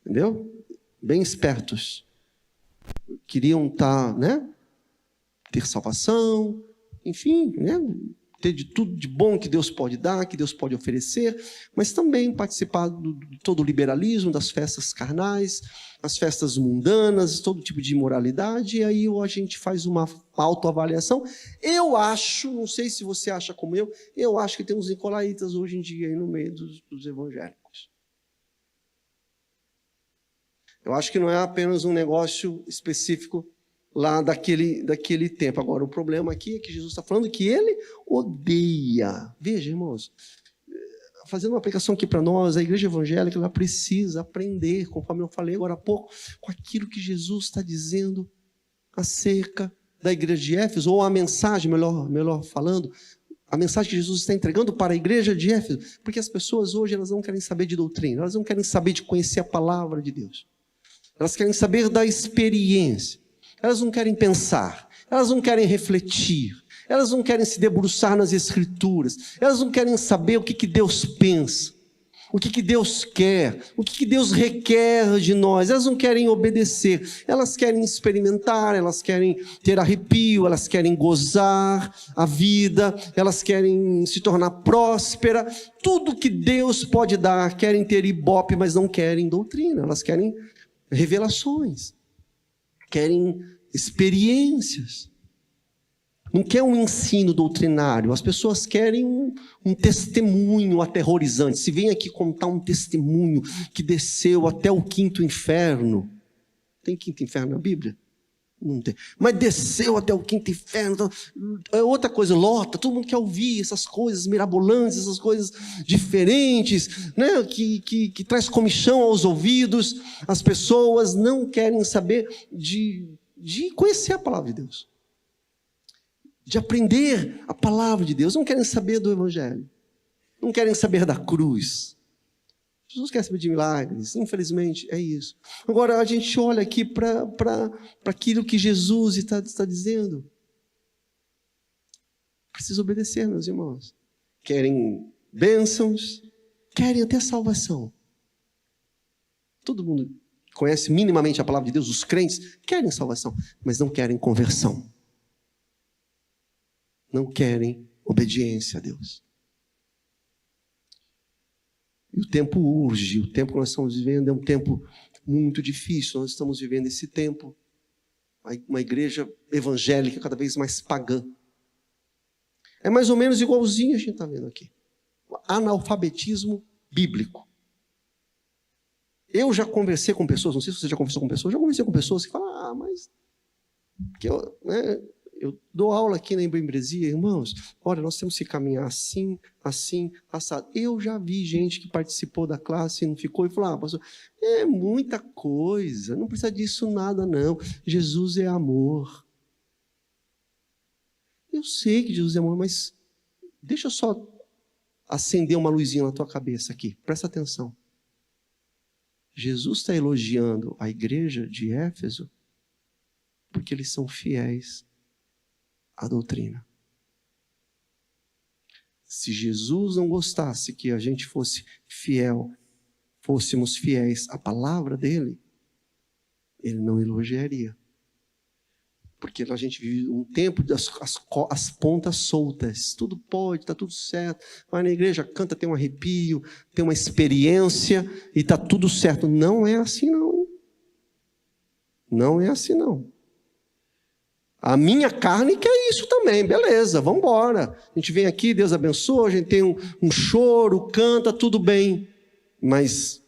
Entendeu? Bem espertos. Queriam ter salvação, enfim, né? Ter de tudo de bom que Deus pode dar, que Deus pode oferecer, mas também participar de todo o liberalismo, das festas carnais, as festas mundanas, todo tipo de imoralidade, e aí a gente faz uma autoavaliação. Eu acho, não sei se você acha como eu acho que tem uns nicolaítas hoje em dia aí no meio dos evangélicos. Eu acho que não é apenas um negócio específico lá daquele tempo. Agora, o problema aqui é que Jesus está falando que ele odeia. Veja, irmãos, fazendo uma aplicação aqui para nós, a igreja evangélica ela precisa aprender, conforme eu falei agora há pouco, com aquilo que Jesus está dizendo acerca da igreja de Éfeso, ou a mensagem, melhor falando, a mensagem que Jesus está entregando para a igreja de Éfeso, porque as pessoas hoje elas não querem saber de doutrina, elas não querem saber de conhecer a palavra de Deus, elas querem saber da experiência, elas não querem pensar, elas não querem refletir, elas não querem se debruçar nas Escrituras, elas não querem saber o que Deus pensa, o que Deus quer, o que Deus requer de nós. Elas não querem obedecer, elas querem experimentar, elas querem ter arrepio, elas querem gozar a vida, elas querem se tornar próspera, tudo que Deus pode dar, querem ter ibope, mas não querem doutrina, elas querem revelações, querem experiências. Não quer um ensino doutrinário, as pessoas querem um testemunho aterrorizante. Se vem aqui contar um testemunho que desceu até o quinto inferno. Tem quinto inferno na Bíblia? Não tem. Mas desceu até o quinto inferno. Então, é outra coisa, lota, todo mundo quer ouvir essas coisas mirabolantes, essas coisas diferentes, né? que traz comichão aos ouvidos. As pessoas não querem saber de conhecer a palavra de Deus, de aprender a palavra de Deus, não querem saber do Evangelho, não querem saber da cruz. Jesus quer saber de milagres, infelizmente é isso. Agora a gente olha aqui para aquilo que Jesus está dizendo. Precisa obedecer, meus irmãos. Querem bênçãos, querem até salvação. Todo mundo conhece minimamente a palavra de Deus, os crentes querem salvação, mas não querem conversão. Não querem obediência a Deus. E o tempo urge, o tempo que nós estamos vivendo é um tempo muito difícil. Nós estamos vivendo esse tempo, uma igreja evangélica cada vez mais pagã. É mais ou menos igualzinho a gente está vendo aqui. Analfabetismo bíblico. Eu já conversei com pessoas, não sei se você já conversou com pessoas, já conversei com pessoas que falam, mas... que eu dou aula aqui na membresia, irmãos, olha, nós temos que caminhar assim, assim, assado. Eu já vi gente que participou da classe e não ficou e falou, pastor, é muita coisa, não precisa disso nada não, Jesus é amor. Eu sei que Jesus é amor, mas deixa eu só acender uma luzinha na tua cabeça aqui, presta atenção. Jesus está elogiando a igreja de Éfeso porque eles são fiéis a doutrina. Se Jesus não gostasse que a gente fosse fiel, fôssemos fiéis à palavra dele, ele não elogiaria. Porque a gente vive um tempo das as pontas soltas, tudo pode, está tudo certo, vai na igreja, canta, tem um arrepio, tem uma experiência e está tudo certo. Não é assim não. Não é assim não. A minha carne quer isso também, beleza, vamos embora. A gente vem aqui, Deus abençoa, a gente tem um choro, canta, tudo bem. Mas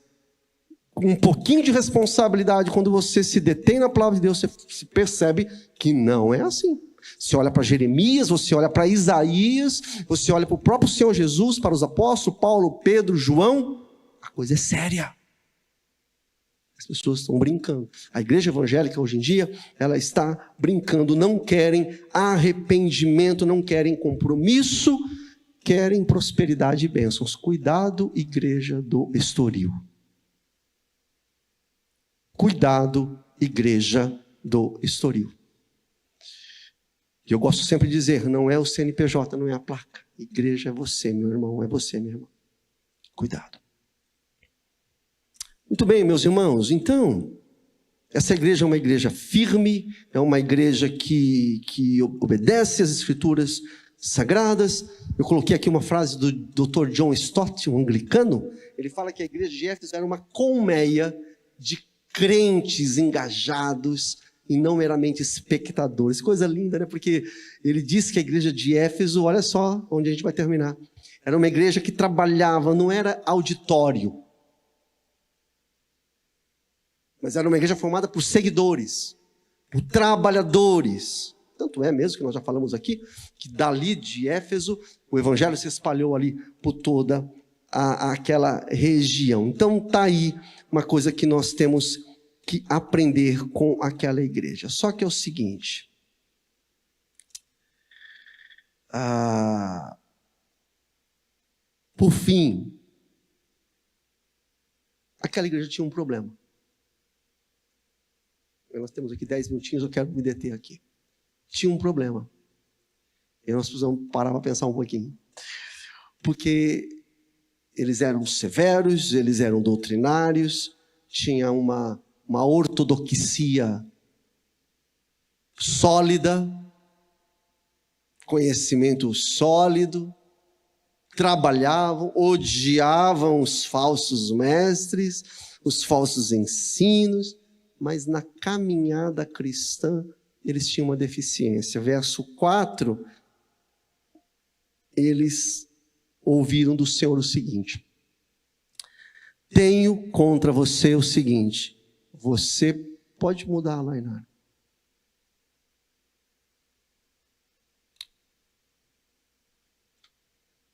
com um pouquinho de responsabilidade, quando você se detém na palavra de Deus, você percebe que não é assim. Você olha para Jeremias, você olha para Isaías, você olha para o próprio Senhor Jesus, para os apóstolos, Paulo, Pedro, João, a coisa é séria. As pessoas estão brincando. A igreja evangélica hoje em dia, ela está brincando. Não querem arrependimento, não querem compromisso, querem prosperidade e bênçãos. Cuidado, igreja do Estoril. Cuidado, igreja do Estoril. E eu gosto sempre de dizer, não é o CNPJ, não é a placa. Igreja é você, meu irmão, é você, minha irmã. Cuidado. Muito bem, meus irmãos, então, essa igreja é uma igreja firme, é uma igreja que obedece às escrituras sagradas. Eu coloquei aqui uma frase do Dr. John Stott, um anglicano. Ele fala que a igreja de Éfeso era uma colmeia de crentes engajados e não meramente espectadores. Coisa linda, né? Porque ele diz que a igreja de Éfeso, olha só onde a gente vai terminar, era uma igreja que trabalhava, não era auditório, mas era uma igreja formada por seguidores, por trabalhadores. Tanto é mesmo que nós já falamos aqui, que dali de Éfeso, o evangelho se espalhou ali por toda àquela região. Então está aí uma coisa que nós temos que aprender com aquela igreja. Só que é o seguinte, por fim, aquela igreja tinha um problema. Nós temos aqui 10 minutinhos, eu quero me deter aqui. Tinha um problema. E nós precisamos parar para pensar um pouquinho. Porque eles eram severos, eles eram doutrinários, tinha uma ortodoxia sólida, conhecimento sólido, trabalhavam, odiavam os falsos mestres, os falsos ensinos, mas na caminhada cristã eles tinham uma deficiência. Verso 4, eles ouviram do Senhor o seguinte: tenho contra você o seguinte. Você pode mudar lá, Inara.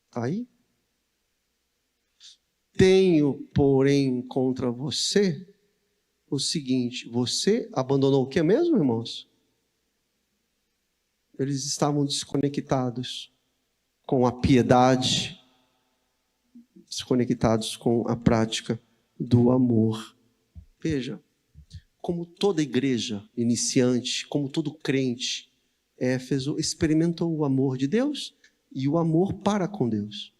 Está aí? Tenho, porém, contra você o seguinte: você abandonou o que mesmo, irmãos? Eles estavam desconectados com a piedade, desconectados com a prática do amor. Veja, como toda igreja iniciante, como todo crente, Éfeso experimentou o amor de Deus e o amor para com Deus.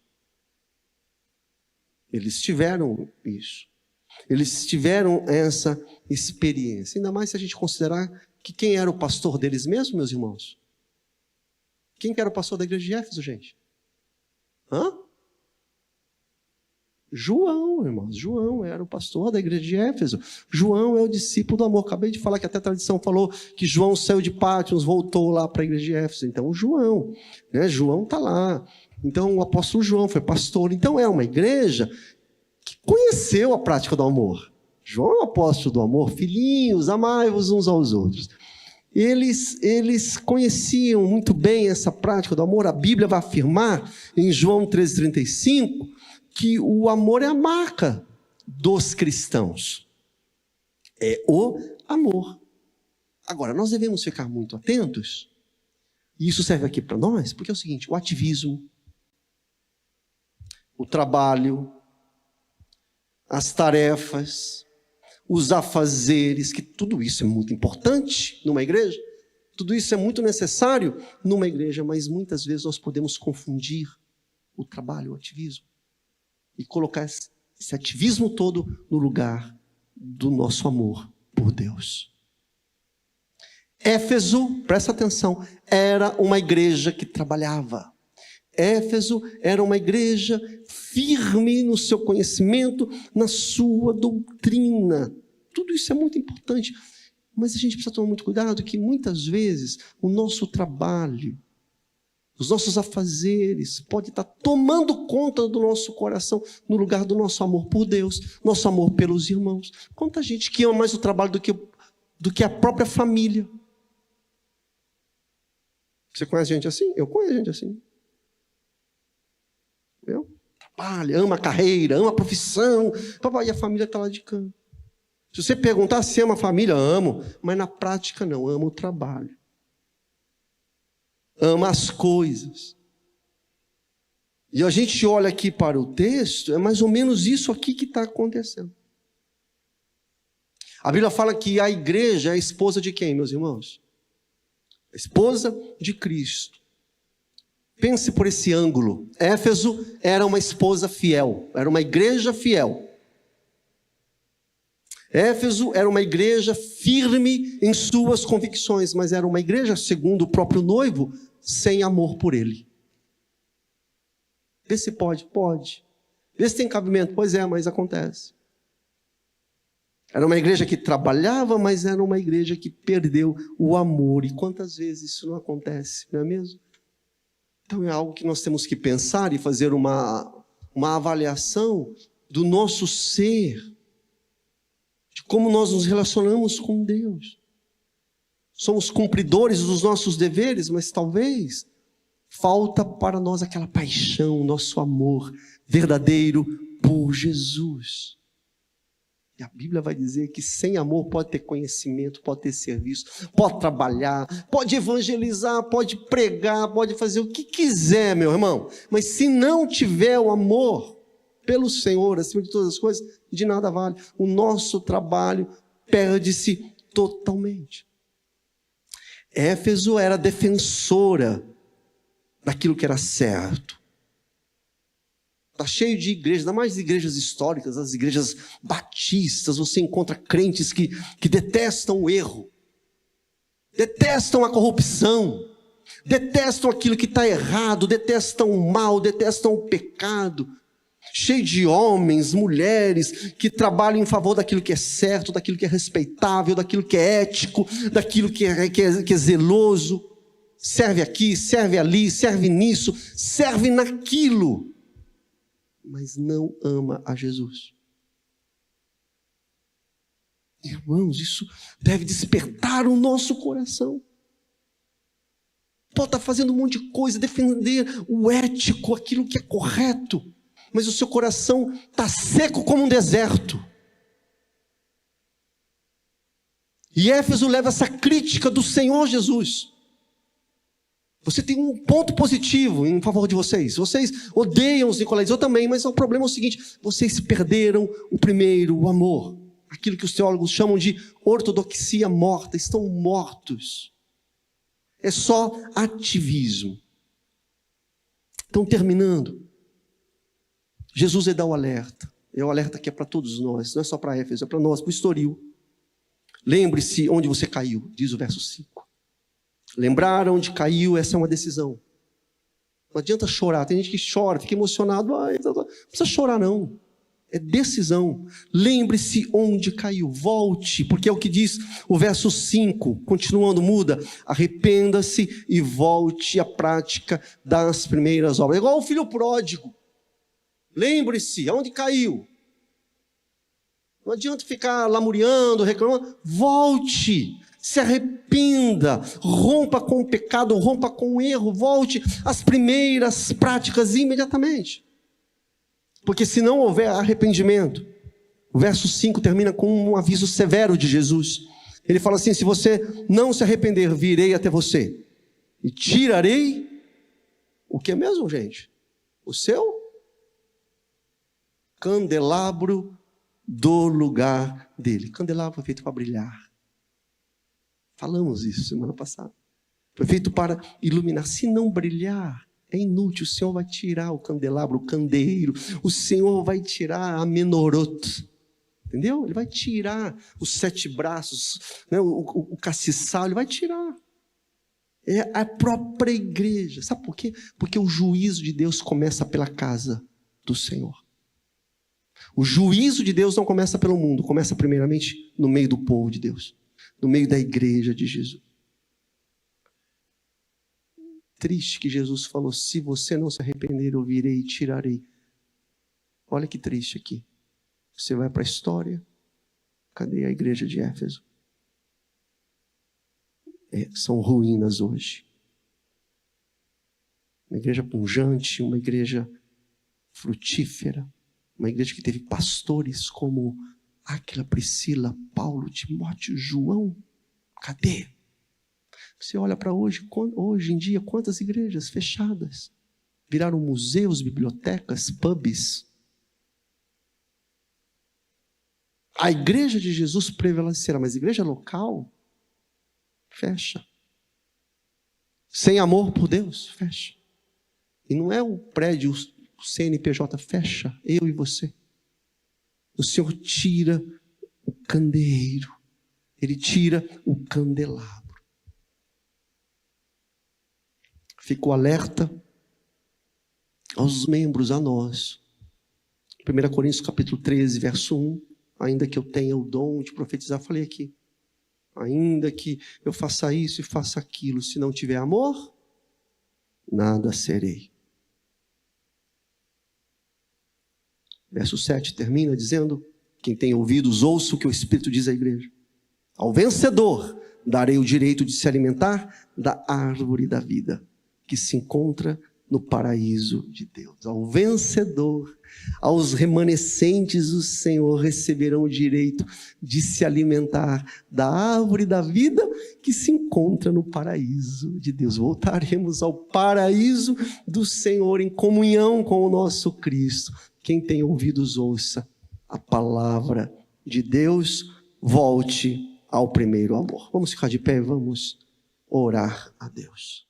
Eles tiveram isso. Eles tiveram essa experiência. Ainda mais se a gente considerar que quem era o pastor deles mesmos, meus irmãos? Quem que era o pastor da igreja de Éfeso, gente? João, irmãos. João era o pastor da igreja de Éfeso. João é o discípulo do amor. Acabei de falar que até a tradição falou que João saiu de Pátimos, voltou lá para a igreja de Éfeso. Então, João, né? João está lá. Então, o apóstolo João foi pastor. Então, é uma igreja que conheceu a prática do amor. João é o apóstolo do amor. Filhinhos, amai-vos uns aos outros. Eles conheciam muito bem essa prática do amor. A Bíblia vai afirmar em João 13,35 que o amor é a marca dos cristãos. É o amor. Agora, nós devemos ficar muito atentos, e isso serve aqui para nós, porque é o seguinte: o ativismo, o trabalho, as tarefas, os afazeres, que tudo isso é muito importante numa igreja, tudo isso é muito necessário numa igreja, mas muitas vezes nós podemos confundir o trabalho, o ativismo, e colocar esse ativismo todo no lugar do nosso amor por Deus. Éfeso, presta atenção, era uma igreja que trabalhava. Éfeso era uma igreja firme no seu conhecimento, na sua doutrina. Tudo isso é muito importante, mas a gente precisa tomar muito cuidado que muitas vezes o nosso trabalho, os nossos afazeres pode estar tomando conta do nosso coração no lugar do nosso amor por Deus, nosso amor pelos irmãos. Quanta gente que ama mais o trabalho do que a própria família. Você conhece gente assim? Eu conheço gente assim. Entendeu? Trabalha, ama a carreira, ama a profissão, e a família está lá de canto. Se você perguntar se ama a família, amo, mas na prática não, ama o trabalho. Ama as coisas. E a gente olha aqui para o texto, é mais ou menos isso aqui que está acontecendo. A Bíblia fala que a igreja é a esposa de quem, meus irmãos? A esposa de Cristo. Pense por esse ângulo. Éfeso era uma esposa fiel, era uma igreja fiel. Éfeso era uma igreja firme em suas convicções, mas era uma igreja, segundo o próprio noivo, sem amor por ele. Vê se pode? Pode. Vê se tem cabimento? Pois é, mas acontece. Era uma igreja que trabalhava, mas era uma igreja que perdeu o amor. E quantas vezes isso não acontece, não é mesmo? Então é algo que nós temos que pensar e fazer uma avaliação do nosso ser, de como nós nos relacionamos com Deus. Somos cumpridores dos nossos deveres, mas talvez falta para nós aquela paixão, nosso amor verdadeiro por Jesus. E a Bíblia vai dizer que sem amor pode ter conhecimento, pode ter serviço, pode trabalhar, pode evangelizar, pode pregar, pode fazer o que quiser, meu irmão. Mas se não tiver o amor pelo Senhor, acima de todas as coisas, de nada vale. O nosso trabalho perde-se totalmente. Éfeso era defensora daquilo que era certo. Está cheio de igrejas, ainda mais igrejas históricas, as igrejas batistas. Você encontra crentes que detestam o erro, detestam a corrupção, detestam aquilo que está errado, detestam o mal, detestam o pecado. Cheio de homens, mulheres que trabalham em favor daquilo que é certo, daquilo que é respeitável, daquilo que é ético, daquilo que é zeloso. Serve aqui, serve ali, serve nisso, serve naquilo, mas não ama a Jesus. Irmãos, isso deve despertar o nosso coração. Pode estar fazendo um monte de coisa, defender o ético, aquilo que é correto, mas o seu coração está seco como um deserto. E Éfeso leva essa crítica do Senhor Jesus. Você tem um ponto positivo em favor de vocês. Vocês odeiam os nicolaítas, eu também, mas o problema é o seguinte: vocês perderam o primeiro, o amor. Aquilo que os teólogos chamam de ortodoxia morta. Estão mortos. É só ativismo. Então, terminando, Jesus dá o alerta. É o alerta que é para todos nós, não é só para Éfeso, é para nós, para o Estoril. Lembre-se onde você caiu, diz o verso 5. Lembrar onde caiu, essa é uma decisão. Não adianta chorar, tem gente que chora, fica emocionado, não precisa chorar não. É decisão. Lembre-se onde caiu, volte, porque é o que diz o verso 5, continuando, muda. Arrependa-se e volte à prática das primeiras obras. É igual o filho pródigo. Lembre-se, aonde caiu. Não adianta ficar lamuriando, reclamando. Volte, se arrependa, rompa com o pecado, rompa com o erro, volte às primeiras práticas imediatamente. Porque se não houver arrependimento, o verso 5 termina com um aviso severo de Jesus. Ele fala assim: se você não se arrepender, virei até você e tirarei o que é mesmo, gente? O seu candelabro do lugar dele. Candelabro foi feito para brilhar. Falamos isso semana passada. Foi feito para iluminar. Se não brilhar, é inútil. O Senhor vai tirar o candelabro, o candeeiro. O Senhor vai tirar a menorot. Entendeu? Ele vai tirar os 7 braços, né? o castiçal, ele vai tirar. É a própria igreja. Sabe por quê? Porque o juízo de Deus começa pela casa do Senhor. O juízo de Deus não começa pelo mundo, começa primeiramente no meio do povo de Deus, no meio da igreja de Jesus. Triste que Jesus falou: se você não se arrepender, eu virei e tirarei. Olha que triste aqui. Você vai para a história. Cadê a igreja de Éfeso? São ruínas hoje. Uma igreja pujante, uma igreja frutífera, uma igreja que teve pastores como Áquila, Priscila, Paulo, Timóteo, João. Cadê? Você olha para hoje em dia, quantas igrejas fechadas? Viraram museus, bibliotecas, pubs. A igreja de Jesus prevalecerá, mas a igreja local fecha. Sem amor por Deus, fecha. E não é o prédio, o CNPJ, fecha, eu e você. O Senhor tira o candeeiro, Ele tira o candelabro. Fico alerta aos membros, a nós. 1 Coríntios capítulo 13, verso 1. Ainda que eu tenha o dom de profetizar, falei aqui. Ainda que eu faça isso e faça aquilo, se não tiver amor, nada serei. Verso 7 termina dizendo: quem tem ouvidos, ouça o que o Espírito diz à igreja. Ao vencedor darei o direito de se alimentar da árvore da vida, que se encontra no paraíso de Deus. Ao vencedor, aos remanescentes, o Senhor receberão o direito de se alimentar da árvore da vida que se encontra no paraíso de Deus. Voltaremos ao paraíso do Senhor em comunhão com o nosso Cristo. Quem tem ouvidos, ouça a palavra de Deus. Volte ao primeiro amor. Vamos ficar de pé e vamos orar a Deus.